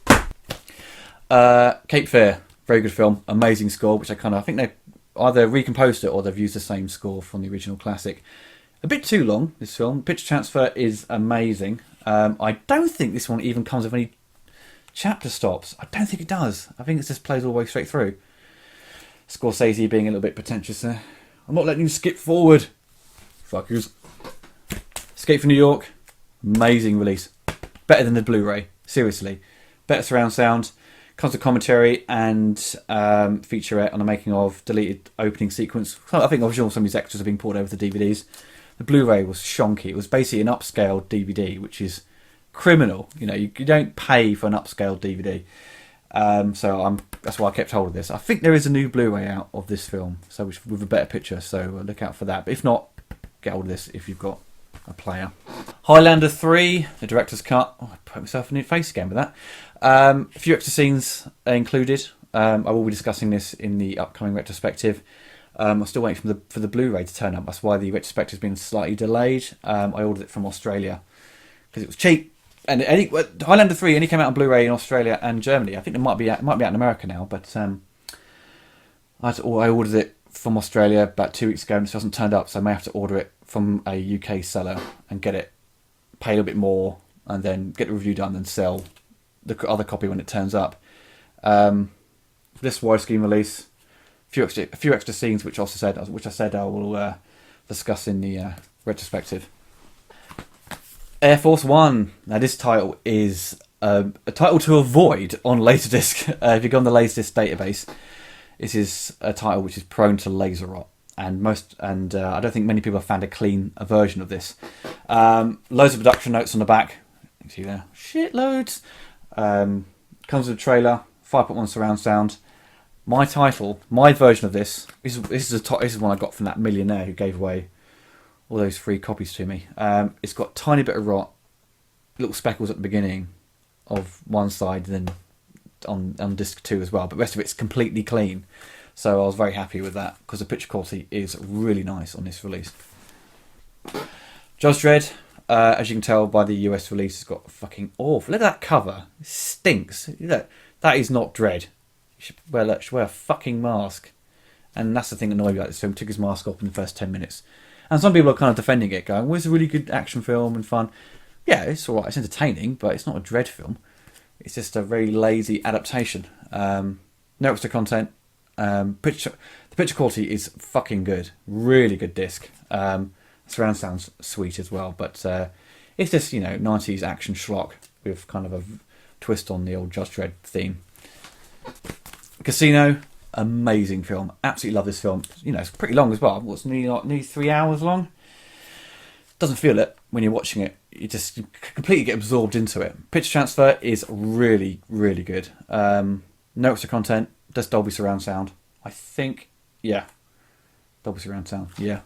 Cape Fear, very good film, amazing score, which I think they either recomposed it or they've used the same score from the original classic. A bit too long, this film. Picture transfer is amazing. I don't think this one even comes with any chapter stops. I don't think it does. I think it just plays all the way straight through. Scorsese being a little bit pretentious there. I'm not letting you skip forward. Fuckers. Escape from New York, amazing release. Better than the Blu-ray, seriously. Better surround sound. Comes with commentary and featurette on the making of, deleted opening sequence. I think I'm sure some of these extras have been poured over to DVDs. The Blu-ray was shonky. It was basically an upscaled DVD, which is criminal. You don't pay for an upscaled DVD. So that's why I kept hold of this. I think there is a new Blu-ray out of this film, so with a better picture. So look out for that. But if not, get hold of this if you've got a player. Highlander 3, the director's cut. Oh, I put myself in the face again with that. A few extra scenes are included. I will be discussing this in the upcoming retrospective. I'm still waiting for the Blu-ray to turn up. That's why the retrospective has been slightly delayed. I ordered it from Australia because it was cheap. And Highlander 3 only came out on Blu-ray in Australia and Germany. I think it might be out in America now, but I ordered it from Australia about 2 weeks ago and it hasn't turned up, so I may have to order it from a UK seller and pay a little bit more, and then get the review done and sell the other copy when it turns up. For this widescreen release, a few extra scenes, which I said I will discuss in the retrospective. Air Force One. Now this title is a title to avoid on LaserDisc. If you go on the LaserDisc database, this is a title which is prone to laser rot, and I don't think many people have found a version of this. Loads of production notes on the back. You can see there, shitloads. Comes with a trailer, 5.1 surround sound. My version of this is one I got from that millionaire who gave away all those free copies to me. It's got a tiny bit of rot, little speckles at the beginning of one side, then on disc 2 as well, but the rest of it's completely clean. So I was very happy with that because the picture quality is really nice on this release. Judge Dredd, as you can tell by the US release, it's got fucking awful. Look at that cover. It stinks. Look, that is not Dredd. You should wear a fucking mask. And that's the thing that annoyed me about this film. Took his mask off in the first 10 minutes. And some people are kind of defending it, going, well, it's a really good action film and fun. Yeah, it's alright. It's entertaining, but it's not a dread film. It's just a very lazy adaptation. No extra content. The picture quality is fucking good. Really good disc. Surround sound's sweet as well, but it's just, 90s action schlock with kind of a twist on the old Judge Dredd theme. Casino, amazing film. Absolutely love this film. It's pretty long as well. What's nearly 3 hours long? Doesn't feel it when you're watching it. You just completely get absorbed into it. Picture transfer is really, really good. No extra content, just Dolby surround sound. I think, yeah, Dolby surround sound, yeah.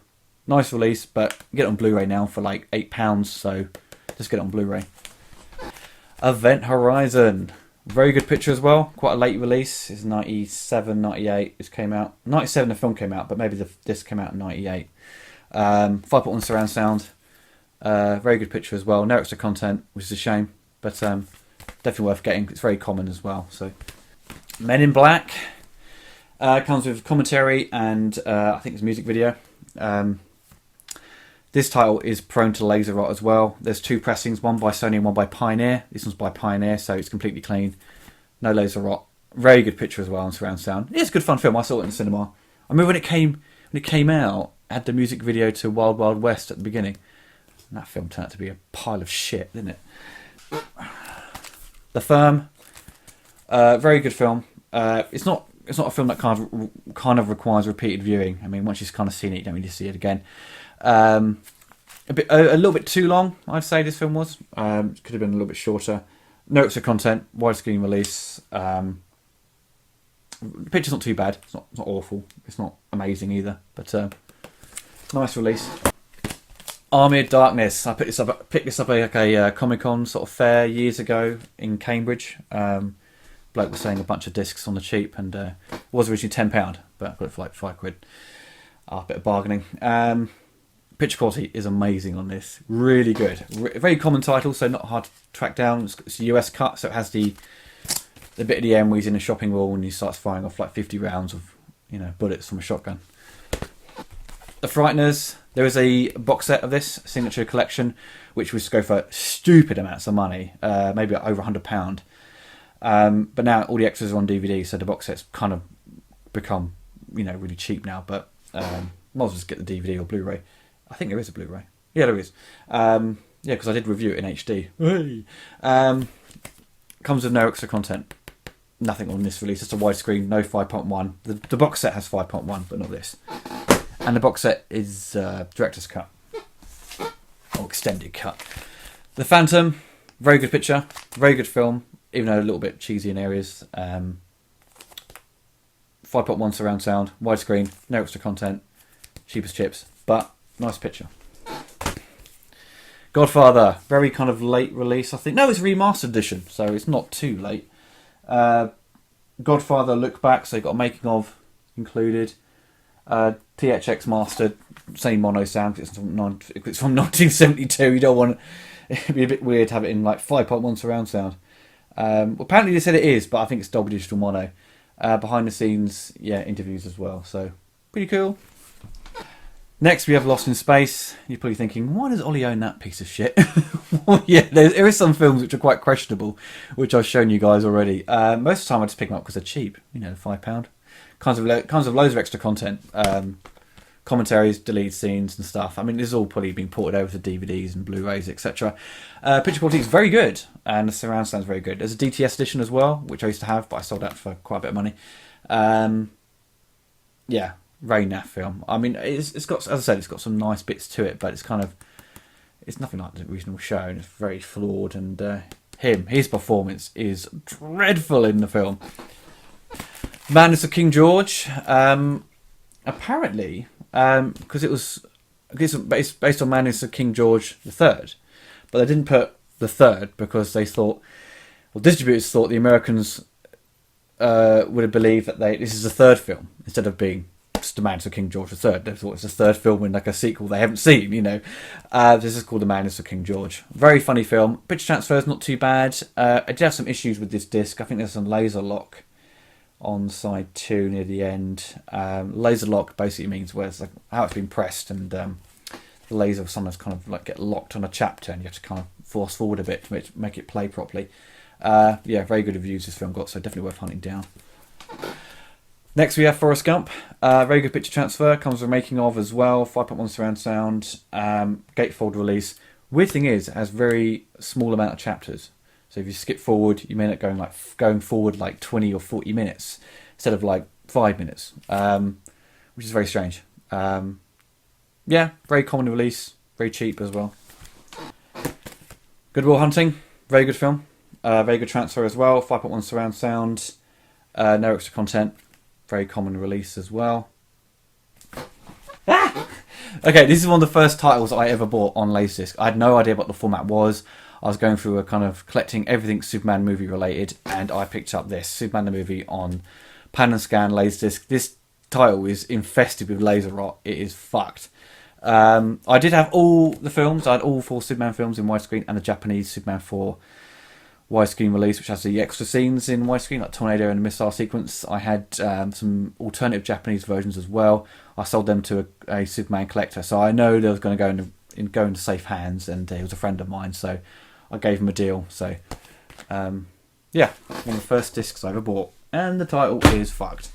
Nice release, but you get it on Blu-ray now for like £8, so just get it on Blu-ray. Event Horizon. Very good picture as well. Quite a late release. It's 97, 98. It came out. 97 the film came out, but maybe the disc came out in 98. 5.1 surround sound. Very good picture as well. No extra content, which is a shame, but definitely worth getting. It's very common as well. So, Men in Black comes with commentary and I think it's a music video. This title is prone to laser rot as well. There's two pressings, one by Sony and one by Pioneer. This one's by Pioneer, so it's completely clean. No laser rot. Very good picture as well on surround sound. It's a good fun film. I saw it in the cinema. I remember when it came out, it had the music video to Wild Wild West at the beginning. And that film turned out to be a pile of shit, didn't it? The Firm, very good film. It's not a film that kind of requires repeated viewing. I mean, once you've kind of seen it, you don't need to see it again. A little bit too long, I'd say this film was. Could have been a little bit shorter. No extra content, widescreen release. The picture's not too bad. It's not awful. It's not amazing either, but nice release. Army of Darkness. I picked this up at a Comic-Con sort of fair years ago in Cambridge. Bloke was selling a bunch of discs on the cheap, and it was originally £10, but I got it for like £5. A bit of bargaining. Picture quality is amazing on this. Really good. Very common title, so not hard to track down. It's a US cut, so it has the bit at the end where he's in a shopping mall and he starts firing off like 50 rounds of bullets from a shotgun. The Frighteners. There is a box set of this signature collection, which was to go for stupid amounts of money, maybe over £100. But now all the extras are on DVD, so the box set's kind of become really cheap now. But might as well just get the DVD or Blu-ray. I think there is a Blu-ray. Yeah, there is. Because I did review it in HD. Comes with no extra content. Nothing on this release. Just a widescreen, no 5.1. The box set has 5.1, but not this. And the box set is director's cut. Or extended cut. The Phantom, very good picture. Very good film, even though a little bit cheesy in areas. 5.1 surround sound, widescreen, no extra content. Cheap as chips, but nice picture. Godfather, very kind of late release, I think. No, it's a remastered edition, so it's not too late. Godfather look back, so you've got a making of included. THX mastered, same mono sound, it's from 1972. You don't want it'd be a bit weird to have it in like 5.1 surround sound. Apparently they said it is, but I think it's Dolby Digital mono. Behind the scenes, interviews as well, so pretty cool. Next we have Lost in Space. You're probably thinking, why does Ollie own that piece of shit? Well, there is some films which are quite questionable, which I've shown you guys already. Most of the time I just pick them up because they're cheap, £5. Comes with loads of extra content, commentaries, deleted scenes and stuff. I mean, this is all probably being ported over to DVDs and Blu-rays, etc. Picture quality is very good, and the surround sound is very good. There's a DTS edition as well, which I used to have, but I sold that for quite a bit of money. Very naff film. I mean, it's got, as I said, it's got some nice bits to it, but it's nothing like the original show, and it's very flawed. And his performance is dreadful in the film. Madness of King George. Apparently, because it's based on Madness of King George III, but they didn't put the third because they thought, distributors thought the Americans would have believed that this is the third film instead of being just the Madness of King George III. They thought it's the third film in like a sequel they haven't seen. This is called The Madness of King George. Very funny film. Picture transfer is not too bad. I did have some issues with this disc. I think there's some laser lock on side 2 near the end. Laser lock basically means where it's like how it's been pressed, and the the laser will sometimes kind of like get locked on a chapter, and you have to kind of force forward a bit to make it play properly. Yeah, very good reviews this film got, so definitely worth hunting down. Next we have Forrest Gump. Very good picture transfer, comes with a making of as well, 5.1 surround sound, gatefold release. Weird thing is, it has very small amount of chapters. So if you skip forward, you may end up going forward like 20 or 40 minutes instead of like 5 minutes, which is very strange. Yeah, very common release, very cheap as well. Good Will Hunting, very good film. Very good transfer as well, 5.1 surround sound, no extra content, very common release as well. Okay, this is one of the first titles I ever bought on LaserDisc. I had no idea what the format was. I was going through a kind of collecting everything Superman movie related, and I picked up this Superman the movie on Pan and Scan LaserDisc. This title is infested with laser rot. It is fucked. I did have all the films. I had all 4 Superman films in widescreen and the Japanese Superman 4 widescreen release, which has the extra scenes in widescreen, like tornado and missile sequence. I had some alternative Japanese versions as well. I sold them to a Superman collector, so I know they was going to go into safe hands, and he was a friend of mine, so I gave him a deal. So yeah, one of the first discs I ever bought, and the title is fucked.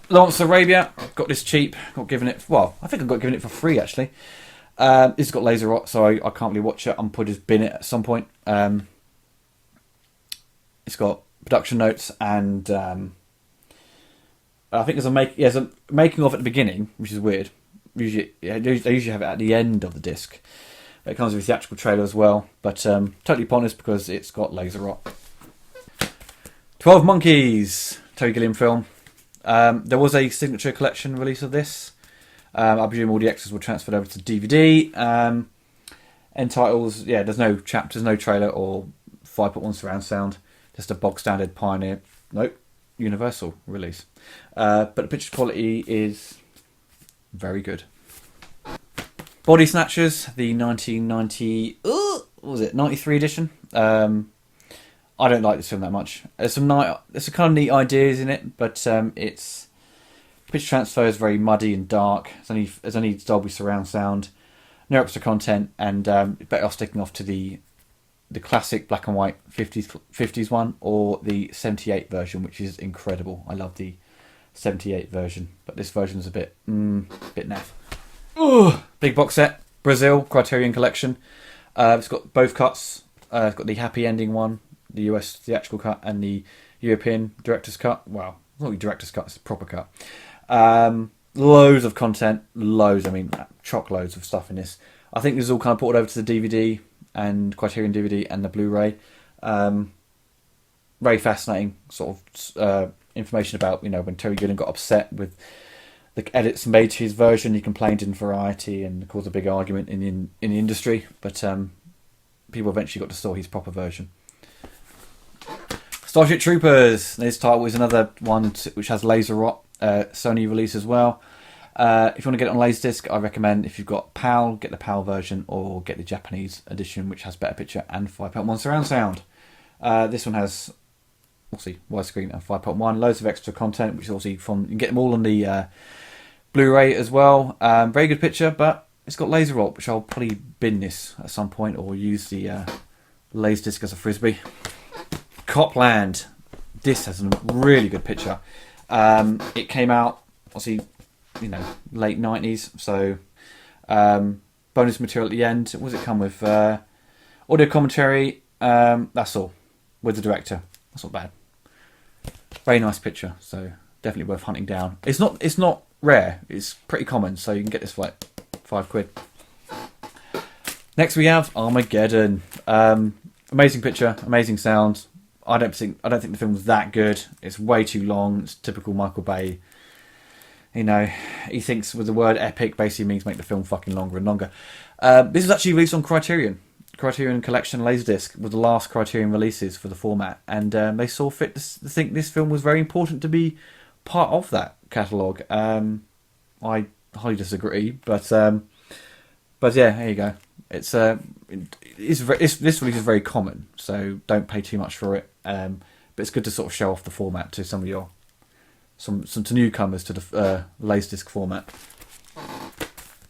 Lawrence of Arabia, got this cheap, got given it, well, I think I got given it for free actually. It's got laser rot, so I can't really watch it. I'm probably just bin it at some point. It's got production notes, and I think there's a making of at the beginning, which is weird. They usually have it at the end of the disc. It comes with a theatrical trailer as well, but totally pointless because it's got laser rot. 12 Monkeys, Terry Gilliam film. There was a signature collection release of this. I presume all the extras were transferred over to DVD. End titles, yeah, there's no chapters, no trailer or 5.1 surround sound. Just a bog standard Pioneer, Universal release. But the picture quality is very good. Body Snatchers, the 1990, what was it, 93 edition. I don't like this film that much. There's some kind of neat ideas in it, but it's picture transfer is very muddy and dark. There's only Dolby surround sound, no extra content, and better off sticking off to the classic black and white 50s one, or the 78 version, which is incredible. I love the 78 version, but this version's a bit naff. Ooh, big box set, Brazil Criterion Collection. It's got both cuts. It's got the happy ending one, the US theatrical cut, and the European director's cut. Well, it's not the director's cut, it's a proper cut. Loads of content, chock loads of stuff in this. I think this is all kind of ported over to the DVD and Criterion DVD and the Blu-ray. Very fascinating sort of information about, when Terry Gilliam got upset with the edits made to his version. He complained in Variety and caused a big argument in the industry, but people eventually got to saw his proper version. Starship Troopers. This title is another one which has laser rot. Sony release as well. If you want to get it on LaserDisc, I recommend, if you've got PAL, get the PAL version, or get the Japanese edition, which has better picture and 5.1 surround sound. This one has, obviously, widescreen and 5.1, loads of extra content, which is obviously you can get them all on the Blu-ray as well. Very good picture, but it's got laser rot, which I'll probably bin this at some point, or use the LaserDisc as a frisbee. Copland. This has a really good picture. It came out, obviously, late 90s, so bonus material at the end. What does it come with? Audio commentary, that's all, with the director. That's not bad. Very nice picture, so definitely worth hunting down. It's not rare, it's pretty common, so you can get this for like £5. Next we have Armageddon. Amazing picture, amazing sound. I don't think the film was that good. It's way too long. It's typical Michael Bay. He thinks with the word epic basically means make the film fucking longer and longer. This was actually released on Criterion Collection LaserDisc, was the last Criterion releases for the format, and they saw fit to think this film was very important to be part of that catalogue. I highly disagree, but yeah, there you go. This release is very common, so don't pay too much for it. But it's good to sort of show off the format to some to newcomers to the LaserDisc format.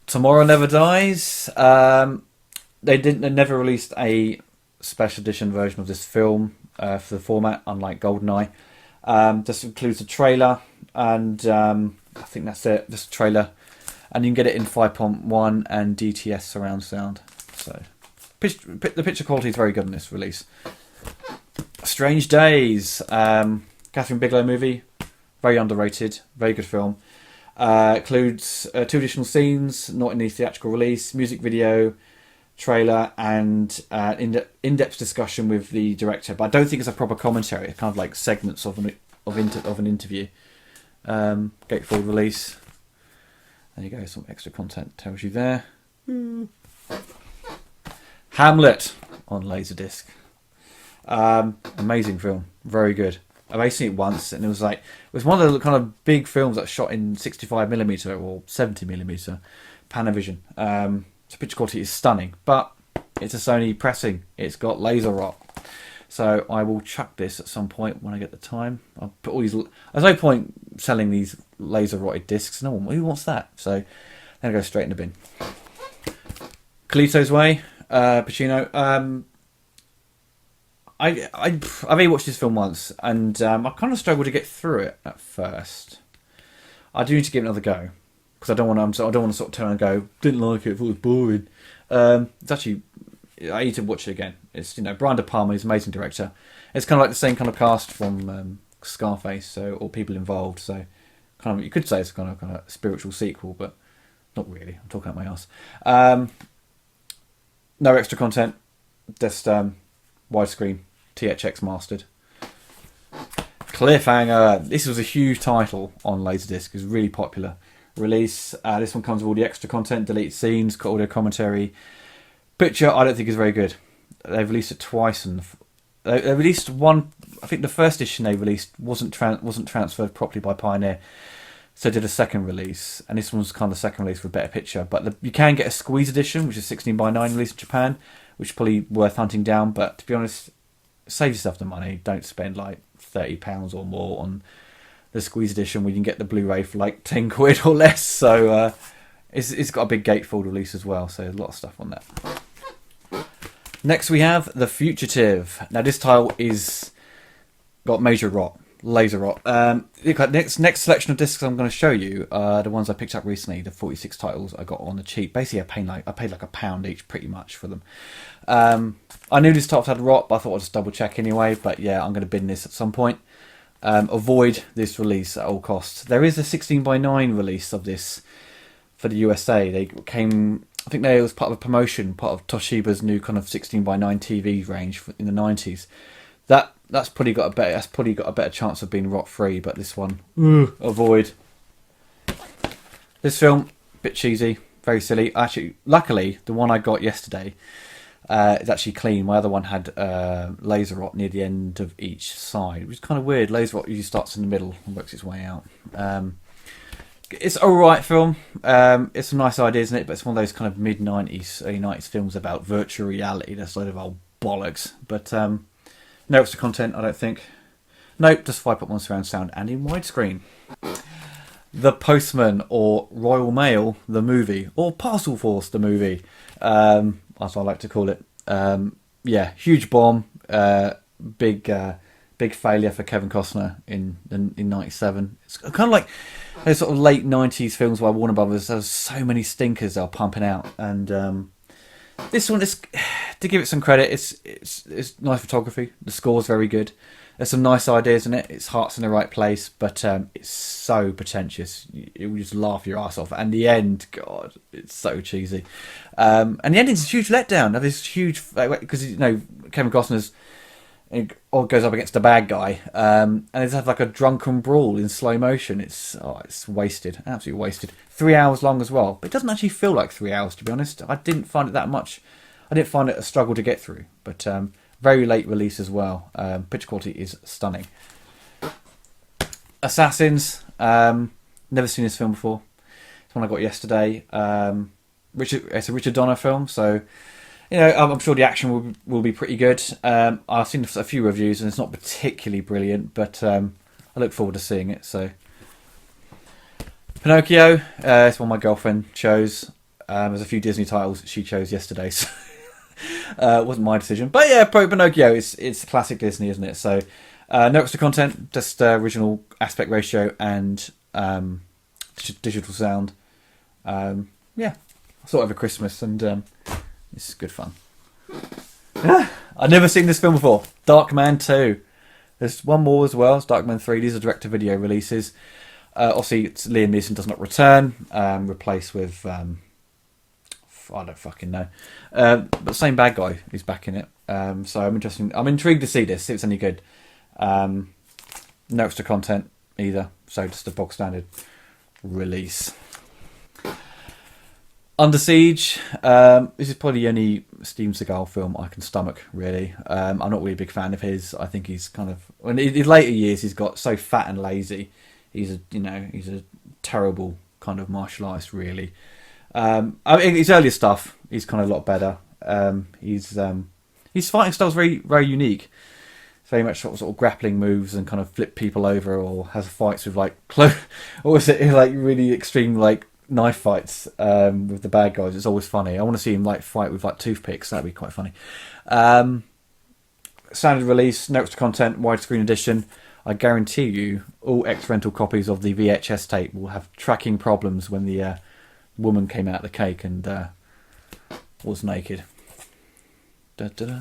Tomorrow Never Dies. They never released a special edition version of this film for the format, unlike GoldenEye. This includes a trailer, and I think that's it. This trailer, and you can get it in 5.1 and DTS surround sound. So, the picture quality is very good in this release. Strange Days, Catherine Bigelow movie, very underrated, very good film. Includes 2 additional scenes, not in the theatrical release, music video, trailer, and in-depth discussion with the director. But I don't think it's a proper commentary. It's kind of like segments of an interview. Gatefold release. There you go. Some extra content tells you there. Hamlet on LaserDisc. Amazing film, very good. I've only seen it once, and it was one of the kind of big films that shot in 65mm or 70mm Panavision. So picture quality is stunning, but it's a Sony pressing. It's got laser rot, so I will chuck this at some point when I get the time. I'll put all these. There's no point selling these laser rotted discs. No one, who wants that? So then I go straight in the bin. Carlito's Way, Pacino. I've only watched this film once, and I kind of struggled to get through it at first. I do need to give it another go, because I don't want to sort of turn and go, didn't like it, thought it was boring. It's actually, I need to watch it again. It's, Brian De Palma is an amazing director. It's kind of like the same kind of cast from Scarface, so all people involved. So kind of, you could say it's kind of spiritual sequel, but not really. I'm talking out my ass. No extra content, just widescreen, THX mastered. Cliffhanger. This was a huge title on LaserDisc. It was really popular release. This one comes with all the extra content, deleted scenes, got audio commentary. Picture, I don't think is very good. They've released it twice, and they released one. I think the first edition they released wasn't transferred properly by Pioneer, so they did a second release, and this one's kind of the second release for a better picture. But you can get a squeeze edition, which is 16:9 released in Japan, which is probably worth hunting down. But to be honest, save yourself the money. Don't spend like £30 or more on the squeeze edition when you can get the Blu-ray for like 10 quid or less. So it's got a big gatefold release as well, so there's a lot of stuff on that. Next we have The Fugitive. Now this title is got major rot, laser rot. Next selection of discs I'm going to show you are the ones I picked up recently, the 46 titles I got on the cheap. Basically I paid like £1 each pretty much for them. I knew this title had rot, but I thought I'd just double check anyway. But yeah, I'm going to bin this at some point. Avoid this release at all costs. There is a 16:9 release of this for the USA. They came, I think it was part of a promotion, part of Toshiba's new kind of 16:9 TV range in the 90s. That's probably got a better chance of being rot free. But this one, avoid. This film, bit cheesy, very silly. Actually, luckily, the one I got yesterday is actually clean. My other one had laser rot near the end of each side, which is kind of weird. Laser rot usually starts in the middle and works its way out. It's an alright film. It's some nice ideas in it, but it's one of those kind of mid-90s, early 90s films about virtual reality. That's a load of old bollocks. But no extra content, I don't think. Nope, just 5.1 surround sound and in widescreen. The Postman, or Royal Mail, the movie, or Parcel Force, the movie. That's what I like to call it. Yeah, huge bomb. Big failure for Kevin Costner in '97. It's kind of like those sort of late '90s films by Warner Brothers. There's so many stinkers they're pumping out, and this one is, to give it some credit, it's nice photography. The score's very good. There's some nice ideas in it. Its heart's in the right place, but it's so pretentious. You will just laugh your ass off. And the end, God, it's so cheesy. And the ending's a huge letdown. Of this huge, because Kevin Costner's goes up against a bad guy, and it's had like a drunken brawl in slow motion. It's wasted, absolutely wasted. 3 hours long as well, but it doesn't actually feel like 3 hours, to be honest. I didn't find it that much. I didn't find it a struggle to get through, but very late release as well. Picture quality is stunning. Assassins. Never seen this film before. It's one I got yesterday. It's a Richard Donner film, so I'm sure the action will be pretty good. I've seen a few reviews and it's not particularly brilliant, but I look forward to seeing it. So Pinocchio, it's one my girlfriend chose. There's a few Disney titles she chose yesterday, so it wasn't my decision. But yeah, Pinocchio, it's classic Disney, isn't it? So no extra content, just original aspect ratio and digital sound. Yeah, I saw it over Christmas, and it's good fun. I've never seen this film before. Darkman 2. There's one more as well. It's Darkman 3. These are direct-to-video releases. Obviously, it's Liam Neeson does not return. Replaced with... I don't fucking know. But the same bad guy is back in it. So I'm intrigued to see this, see if it's any good. No extra content either. So just a bog standard release. Under Siege. This is probably the only Steven Seagal film I can stomach, really. I'm not really a big fan of his. I think he's kind of... In his later years, he's got so fat and lazy. He's a terrible kind of martial artist, really. I mean, his earlier stuff, he's kind of a lot better. His fighting style is very, very unique. It's very much sort of grappling moves and kind of flip people over, or has fights with like really extreme like knife fights with the bad guys. It's always funny. I want to see him like fight with like toothpicks. That'd be quite funny. Standard release, no extra content, widescreen edition. I guarantee you, all ex-rental copies of the VHS tape will have tracking problems when the woman came out of the cake and was naked. Da, da, da.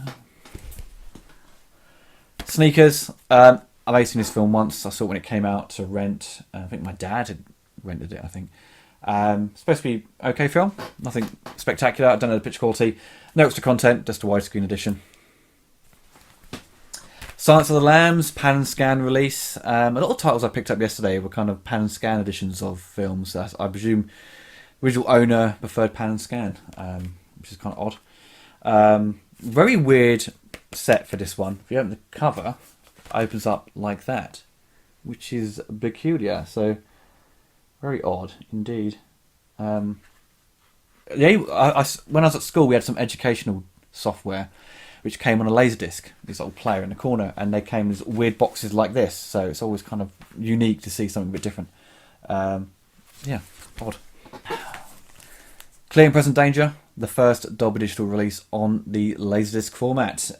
Sneakers. I've only seen this film once. I saw it when it came out to rent. I think my dad had rented it, I think. Supposed to be okay film. Nothing spectacular. I don't know the picture quality. No extra content, just a widescreen edition. Silence of the Lambs, pan and scan release. A lot of titles I picked up yesterday were kind of pan and scan editions of films. I presume original owner preferred pan and scan, which is kind of odd. Very weird set for this one. If you open the cover, it opens up like that, which is peculiar. So very odd indeed. When I was at school, we had some educational software which came on a LaserDisc, this little player in the corner, and they came as weird boxes like this, so it's always kind of unique to see something a bit different. Yeah, odd. Clear and Present Danger, the first Dolby Digital release on the LaserDisc format.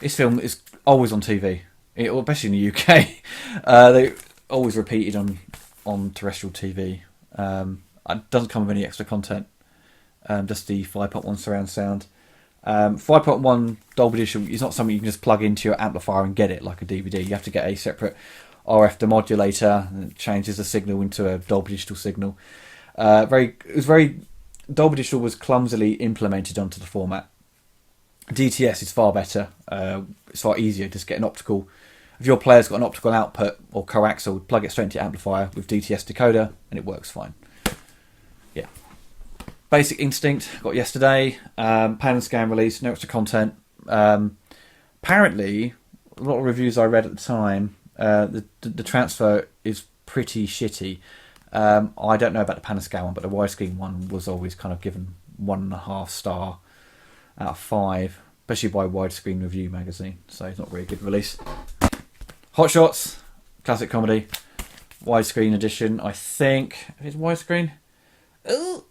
This film is always on TV, especially in the UK. They always repeated on terrestrial TV. It doesn't come with any extra content, just the 5.1 surround sound. 5.1 Dolby Digital is not something you can just plug into your amplifier and get it like a DVD. You have to get a separate RF demodulator, and it changes the signal into a Dolby Digital signal. Dolby Digital was clumsily implemented onto the format. DTS is far better. It's far easier. Just get an optical. If your player's got an optical output or coaxial, plug it straight into your amplifier with DTS decoder, and it works fine. Yeah. Basic Instinct got yesterday. Pan and scan release, no extra content. Apparently, a lot of reviews I read at the time, the transfer is pretty shitty. I don't know about the pan and scan one, but the widescreen one was always kind of given 1.5 star out of 5, especially by Widescreen Review magazine. So it's not really a good release. Hot Shots, classic comedy, widescreen edition. I think it's widescreen. I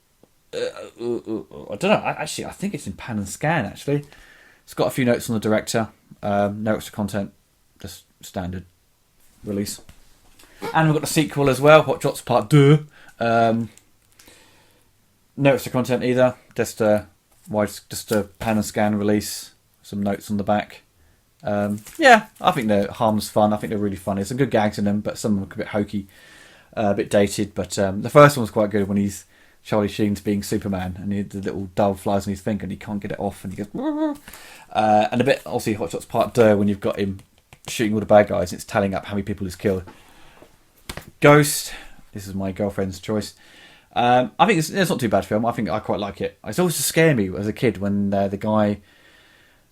don't know. I think it's in pan and scan. Actually, it's got a few notes on the director. No extra content, just standard release. And we've got the sequel as well, Hot Shots Part 2. No extra content either. Just a pan and scan release. Some notes on the back. Yeah, I think the Harm's fun. I think they're really funny. There's some good gags in them, but some of them are a bit hokey, a bit dated. But the first one was quite good when he's Charlie Sheen's being Superman, and the little dove flies on his finger and he can't get it off, and he goes. And a bit, obviously, Hot Shots Part 2 when you've got him shooting all the bad guys. And it's tallying up how many people he's killed. Ghost. This is my girlfriend's choice. I think it's not too bad film. I think I quite like it. It's always to scare me as a kid when the guy,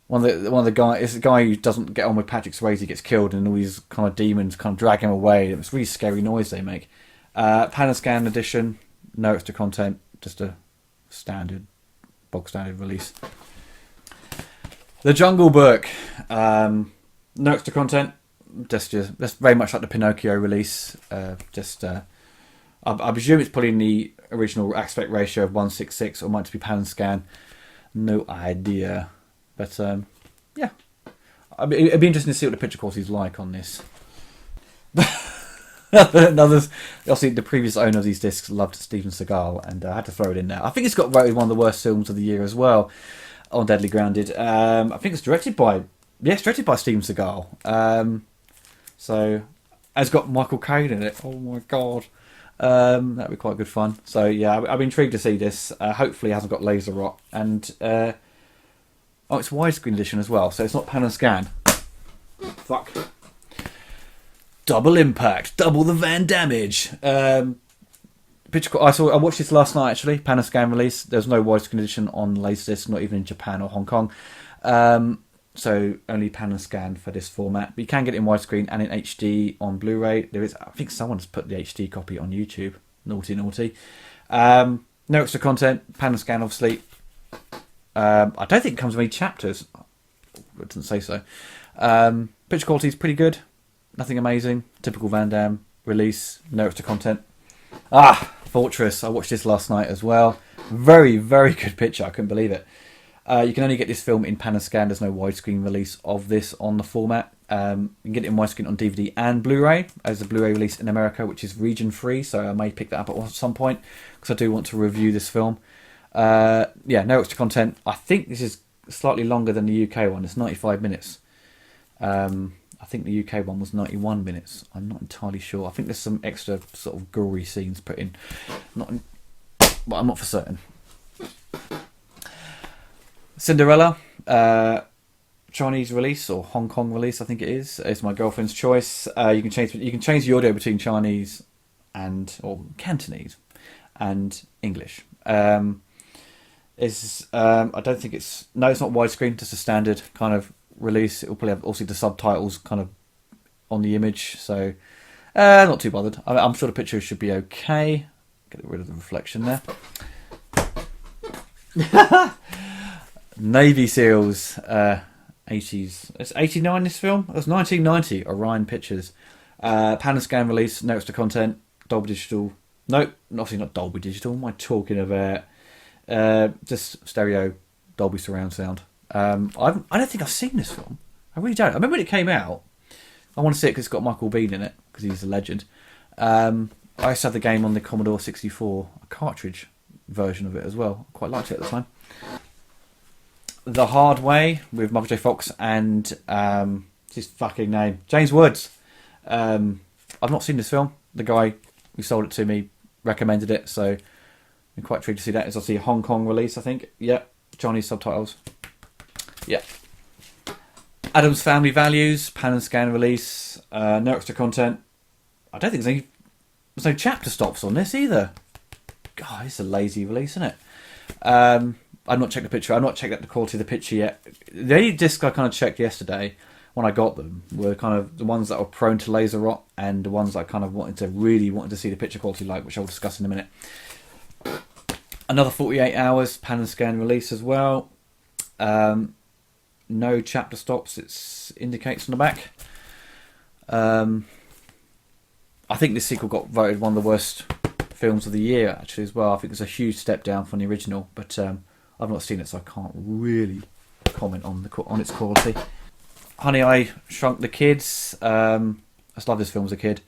one of the guy, it's the guy who doesn't get on with Patrick Swayze gets killed, and all these kind of demons kind of drag him away. It's really scary noise they make. Pan and scan edition, no extra content, just a bog standard release. The Jungle Book, no extra content. Just very much like the Pinocchio release. I presume it's probably in the original aspect ratio of 1:6:6, or might just be pan and scan. No idea. But yeah, it'd be interesting to see what the picture quality is like on this. Obviously, the previous owner of these discs loved Steven Seagal, and I had to throw it in there. I think it's got voted one of the worst films of the year as well, on Deadly Grounded. I think it's directed by Steven Seagal. So, it's got Michael Caine in it. Oh my god, that'd be quite good fun. So yeah, I've been intrigued to see this. Hopefully, it hasn't got laser rot, and it's widescreen edition as well, so it's not pan and scan. Fuck. Double impact, double the Van damage. I watched this last night actually. Pan and scan release. There's no widescreen edition on LaserDisc, not even in Japan or Hong Kong. So only pan and scan for this format. But you can get it in widescreen and in HD on Blu-ray. There is, I think someone's put the HD copy on YouTube. Naughty, naughty. No extra content. Pan and scan, obviously. I don't think it comes with any chapters. It doesn't say so. Picture quality is pretty good. Nothing amazing. Typical Van Damme release. No extra content. Fortress. I watched this last night as well. Very, very good picture. I couldn't believe it. You can only get this film in pan and scan. There's no widescreen release of this on the format. You can get it in widescreen on DVD and Blu-ray, as a Blu-ray release in America, which is region free. So I may pick that up at some point because I do want to review this film. No extra content. I think this is slightly longer than the UK one. It's 95 minutes. I think the UK one was 91 minutes. I'm not entirely sure. I think there's some extra sort of gory scenes put in. But I'm not for certain. Cinderella, Chinese release or Hong Kong release, I think it is. It's my girlfriend's choice. You can change the audio between Chinese or Cantonese and English. I don't think it's not widescreen. Just a standard kind of release. It will probably have also the subtitles kind of on the image, so not too bothered. I'm sure the picture should be okay. Get rid of the reflection there. Navy SEALs, 80s. It's 89. This film. It was 1990. Orion Pictures. Pan and scan release. No extra content. Dolby Digital. Nope, obviously not Dolby Digital. What am I talking about? Just stereo Dolby surround sound. I don't think I've seen this film. I really don't. I remember when it came out. I want to see it because it's got Michael Biehn in it because he's a legend. I used to have the game on the Commodore 64, a cartridge version of it as well. Quite liked it at the time. The Hard Way with Michael J. Fox and his fucking name, James Woods. I've not seen this film. The guy who sold it to me recommended it, so I'm quite intrigued to see that. It's obviously a Hong Kong release, I think. Yeah, Chinese subtitles. Yeah. Adam's Family Values, pan and scan release. No extra content. I don't think there's no chapter stops on this either. God, it's a lazy release, isn't it? I've not checked the picture. I've not checked out the quality of the picture yet. The only discs I kind of checked yesterday when I got them were kind of the ones that were prone to laser rot and the ones I kind of wanted to see the picture quality like, which I'll discuss in a minute. Another 48 hours pan and scan release as well. No chapter stops. It indicates on the back. I think this sequel got voted one of the worst films of the year actually as well. I think it's a huge step down from the original, but I've not seen it, so I can't really comment on its quality. Honey, I Shrunk the Kids. I just love this film as a kid.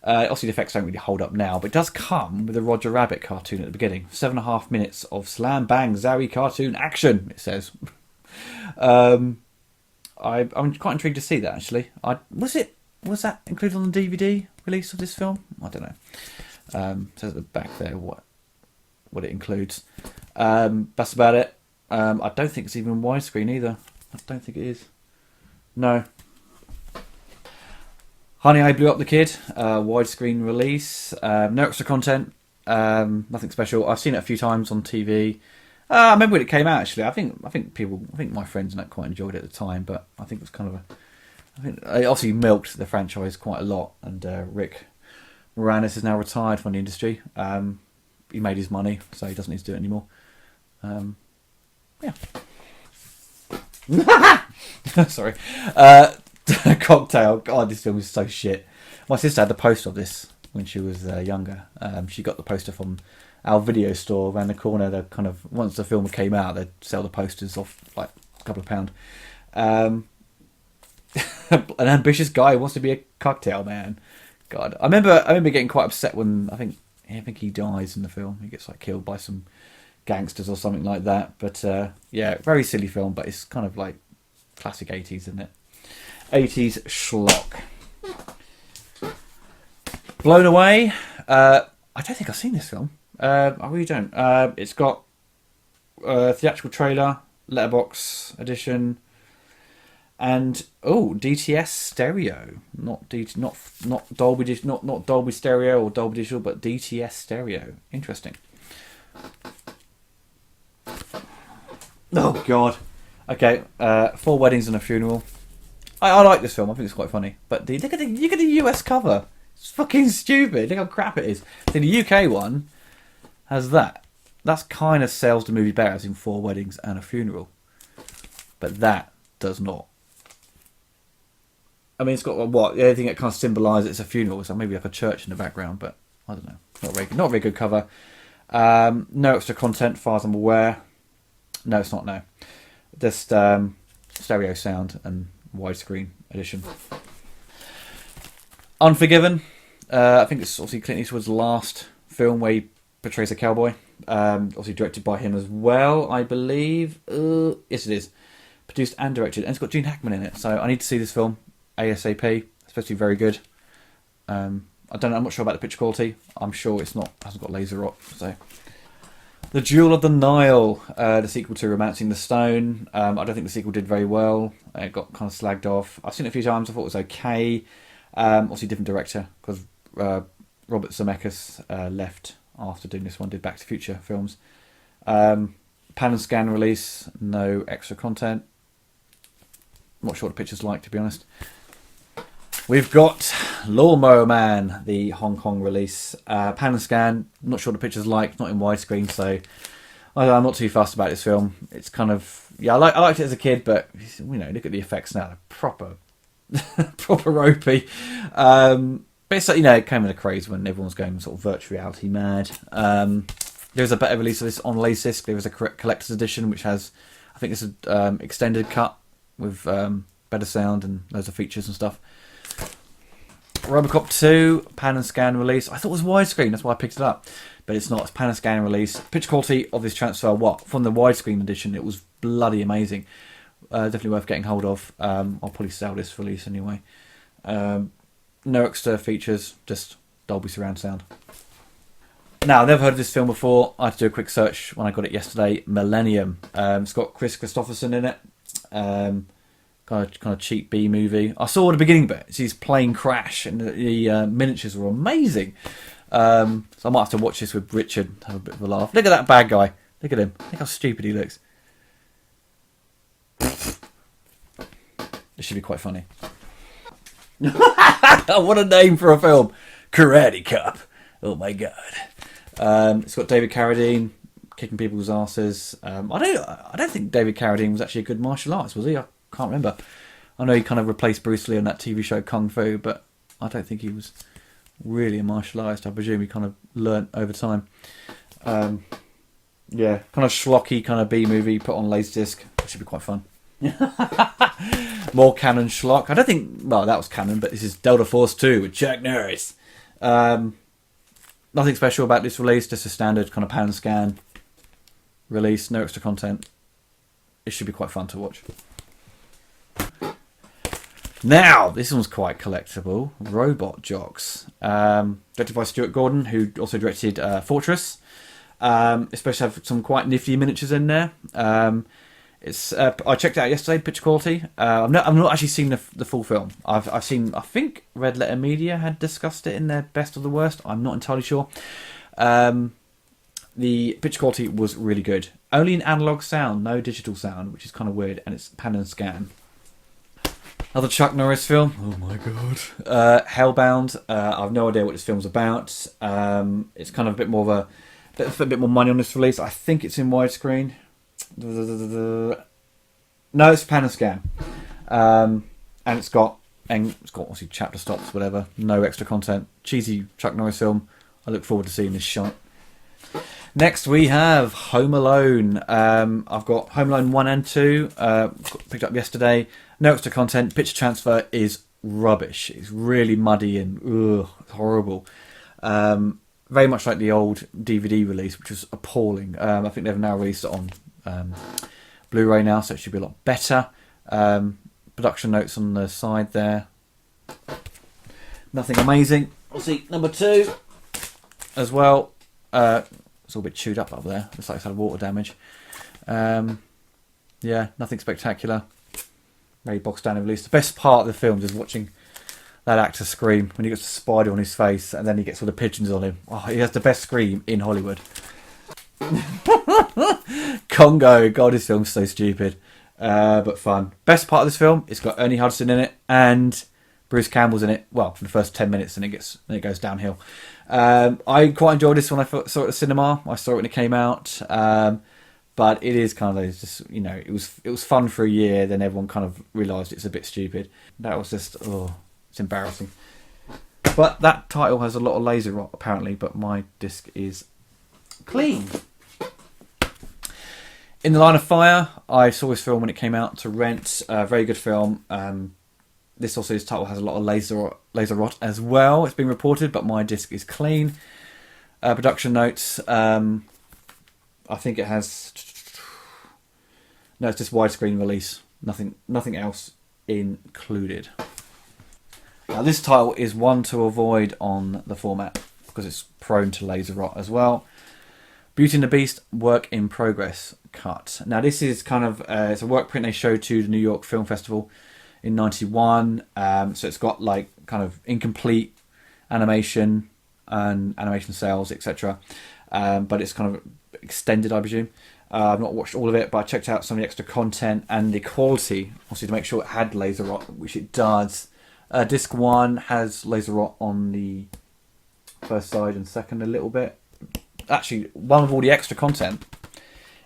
Obviously, the effects don't really hold up now, but it does come with a Roger Rabbit cartoon at the beginning. 7.5 minutes of slam bang Zowie cartoon action. It says. I'm quite intrigued to see that actually. Was that included on the DVD release of this film? I don't know. Says at the back there what it includes. That's about it. I don't think it's even widescreen either. I don't think it is. No. Honey, I Blew Up the Kid. Widescreen release. No extra content. Nothing special. I've seen it a few times on TV. I remember when it came out actually. I think my friends and that quite enjoyed it at the time, but I think it was kind of it obviously milked the franchise quite a lot, and Rick Moranis is now retired from the industry. He made his money, so he doesn't need to do it anymore. Yeah. Sorry. Cocktail. God, this film is so shit. My sister had the poster of this when she was younger. She got the poster from our video store around the corner. They kind of, once the film came out, they'd sell the posters off like a couple of pound. An ambitious guy who wants to be a cocktail man. God, I remember getting quite upset when I think he dies in the film. He gets like killed by some gangsters or something like that. But yeah, very silly film, but it's kind of like classic 80s, isn't it? 80s schlock. Blown Away. I don't think I've seen this film. I really don't. It's got theatrical trailer, letterbox edition, and DTS stereo. Not Dolby, not Dolby stereo or Dolby digital, but DTS stereo. Interesting. Oh God. Okay. 4 Weddings and a Funeral. I like this film. I think it's quite funny. But look at the US cover. It's fucking stupid. Look how crap it is. The UK one has that. That's kind of sells the movie better, as in 4 Weddings and a Funeral. But that does not. I mean, it's got what? The only thing that kind of symbolises it's a funeral. So maybe like a church in the background, but I don't know. Not a very good cover. No extra content, as far as I'm aware. No, it's not. No, just stereo sound and widescreen edition. Unforgiven. I think it's obviously Clint Eastwood's last film where he portrays a cowboy. Obviously directed by him as well, I believe. Yes, it is. Produced and directed, and it's got Gene Hackman in it. So I need to see this film ASAP. It's supposed to be very good. I'm not sure about the picture quality. I'm sure it's not. Hasn't got laser rock. So, The Jewel of the Nile, the sequel to Romancing the Stone. I don't think the sequel did very well. It got kind of slagged off. I've seen it a few times. I thought it was okay. Obviously, different director because Robert Zemeckis left after doing this one. Did Back to the Future films. Pan and scan release. No extra content. I'm not sure what the picture's like, to be honest. We've got Lawnmower Man, the Hong Kong release. Pan and scan. I'm not sure what the picture's like. It's not in widescreen, so I'm not too fussed about this film. It's kind of I liked it as a kid, but look at the effects now. They're proper ropey. But it's like, it came in a craze when everyone was going sort of virtual reality mad. There's a better release of this on LaserDisc. There was a collector's edition which has, I think it's an extended cut with better sound and loads of features and stuff. Robocop 2 pan and scan release. I thought it was widescreen, that's why I picked it up, but it's not. It's pan and scan release. Picture quality of this transfer, from the widescreen edition, it was bloody amazing. Definitely worth getting hold of. I'll probably sell this release anyway. No extra features, just Dolby surround sound. Now, I've never heard of this film before. I had to do a quick search when I got it yesterday. Millennium. It's got Chris Christopherson in it. Kind of cheap B movie. I saw the beginning bit. It's his plane crash, and the miniatures were amazing. So I might have to watch this with Richard, have a bit of a laugh. Look at that bad guy. Look at him. Look how stupid he looks. This should be quite funny. What a name for a film. Karate Cop. Oh my god. It's got David Carradine kicking people's asses. I don't think David Carradine was actually a good martial artist, was he? I can't remember. I know he kind of replaced Bruce Lee on that TV show Kung Fu, but I don't think he was really a martial artist. I presume he kind of learnt over time. Yeah, kind of schlocky kind of B movie put on LaserDisc. It should be quite fun. More canon schlock. I don't think, well, that was canon, but this is Delta Force 2 with Chuck Norris. Nothing special about this release, just a standard kind of pan and scan release, no extra content. It should be quite fun to watch. Now, this one's quite collectible. Robot Jocks. Directed by Stuart Gordon, who also directed Fortress. Especially have some quite nifty miniatures in there. It's I checked it out yesterday, picture quality. I've not actually seen the full film. I've seen, I think Red Letter Media had discussed it in their best of the worst. I'm not entirely sure. The picture quality was really good. Only in analog sound, no digital sound, which is kind of weird, and it's pan and scan. Another Chuck Norris film. Oh my god. Hellbound. I've no idea what this film's about. It's kind of a bit more of a bit more money on this release. I think it's in widescreen. No, it's pan and scan. And it's got obviously chapter stops, whatever. No extra content. Cheesy Chuck Norris film. I look forward to seeing this shot. Next we have Home Alone. I've got Home Alone 1 and 2, picked up yesterday. No extra content. Picture transfer is rubbish. It's really muddy and it's horrible. Very much like the old DVD release, which was appalling. I think they've now released it on Blu-ray now, so it should be a lot better. Production notes on the side there. Nothing amazing. We'll see number 2 as well. It's all a bit chewed up there. Looks like it's had water damage. Yeah, nothing spectacular. Very box standard release. The best part of the film is watching that actor scream when he gets a spider on his face and then he gets all the pigeons on him. Oh, he has the best scream in Hollywood. Congo. God, this film's so stupid. But fun. Best part of this film, it's got Ernie Hudson in it and Bruce Campbell's in it. Well, for the first 10 minutes, and it goes downhill. I quite enjoyed this when I saw it at the cinema. I saw it when it came out. But it is kind of just, you know, it was fun for a year. Then everyone kind of realised it's a bit stupid. That was just, it's embarrassing. But that title has a lot of laser rot apparently. But my disc is clean. In the Line of Fire, I saw this film when it came out to rent. Very good film. This title has a lot of laser rot as well. It's been reported, but my disc is clean. Production notes. I think it has. No, it's just widescreen release. Nothing else included. Now this title is one to avoid on the format because it's prone to laser rot as well. Beauty and the Beast, work in progress cut. Now this is kind of it's a work print they showed to the New York Film Festival in '91. So it's got like kind of incomplete animation and animation cells, etc. But it's kind of extended, I presume. I've not watched all of it, but I checked out some of the extra content and the quality, obviously to make sure it had laser rot, which it does. Disc 1 has laser rot on the first side and second a little bit. Actually, one of all the extra content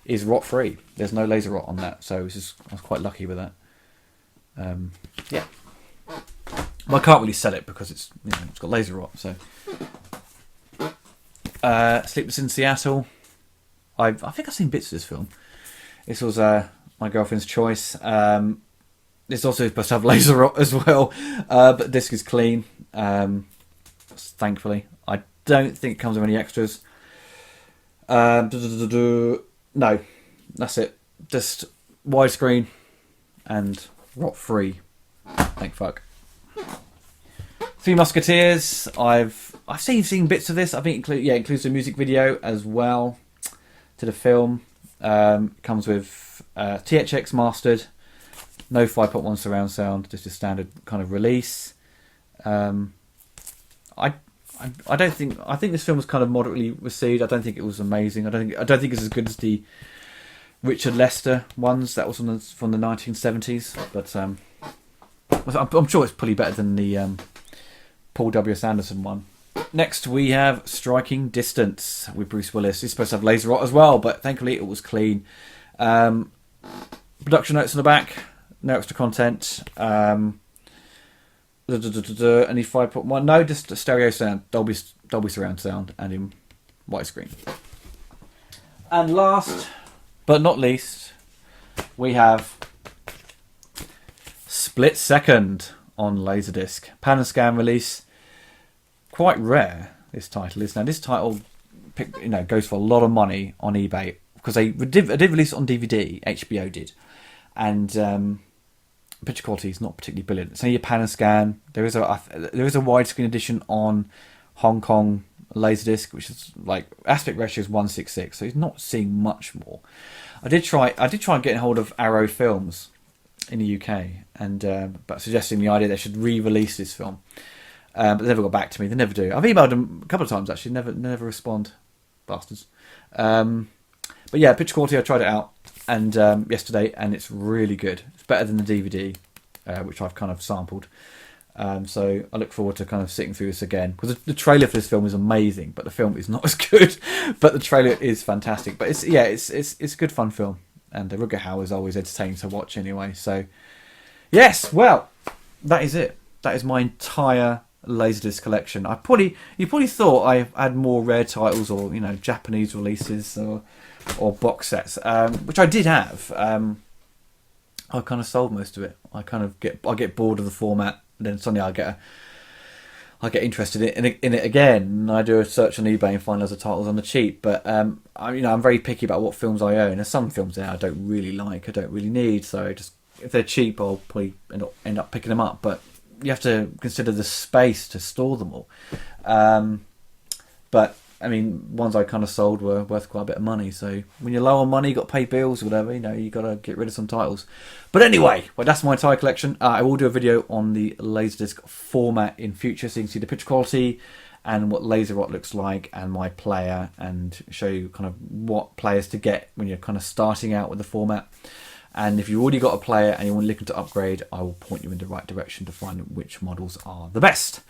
is rot free. There's no laser rot on that, so I was quite lucky with that. Yeah. Well, I can't really sell it because it's got laser rot. So, Sleepless in Seattle. I think I've seen bits of this film. This was my girlfriend's choice. This also supposed to have laser rot as well, but the disc is clean. Thankfully, I don't think it comes with any extras. No, that's it. Just widescreen and rot free. Thank fuck. Three Musketeers. I've seen bits of this. I think includes a music video as well to the film. Comes with THX mastered, no 5.1 surround sound, just a standard kind of release. I think this film was kind of moderately received. I don't think it was amazing. I don't think it's as good as the Richard Lester ones that was from the 1970s. But I'm sure it's probably better than the Paul W.S. Anderson one. Next we have Striking Distance with Bruce Willis. He's supposed to have laser rot as well, but thankfully it was clean. Production notes on the back. No extra content. Only 5.1. No, just a stereo sound. Dolby surround sound and in widescreen. And last but not least, we have Split Second on LaserDisc. Pan and scan release. Quite rare, this title is. Now this title goes for a lot of money on eBay because they did release it on DVD. HBO did, and picture quality is not particularly brilliant. It's only a pan and scan. There is a widescreen edition on Hong Kong LaserDisc, which is like aspect ratio is 1:6:6, so he's not seeing much more. I did try and get hold of Arrow Films in the UK, and but suggesting the idea they should re-release this film. But they never got back to me. They never do. I've emailed them a couple of times actually. Never respond, bastards. But yeah, picture quality. I tried it out and yesterday, and it's really good. It's better than the DVD, which I've kind of sampled. So I look forward to kind of sitting through this again because the trailer for this film is amazing, but the film is not as good. But the trailer is fantastic. But it's a good fun film, and Rutger Hauer is always entertaining to watch anyway. So yes, well, that is it. That is my entire LaserDisc collection. You probably thought I had more rare titles or Japanese releases or box sets, which I did have. I kind of sold most of it. I get bored of the format, and then suddenly I get interested in it again. And I do a search on eBay and find loads of titles on the cheap. But I'm very picky about what films I own. There's some films there I don't really like, I don't really need. So if they're cheap, I'll probably end up picking them up. But you have to consider the space to store them all. But I mean, ones I kind of sold were worth quite a bit of money. So when you're low on money, you got to pay bills or whatever, you got to get rid of some titles. But anyway, that's my entire collection. I will do a video on the LaserDisc format in future, so you can see the picture quality and what laser rot looks like, and my player, and show you kind of what players to get when you're kind of starting out with the format. And if you've already got a player and you're looking to upgrade, I will point you in the right direction to find which models are the best.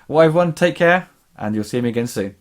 Well, everyone, take care, and you'll see me again soon.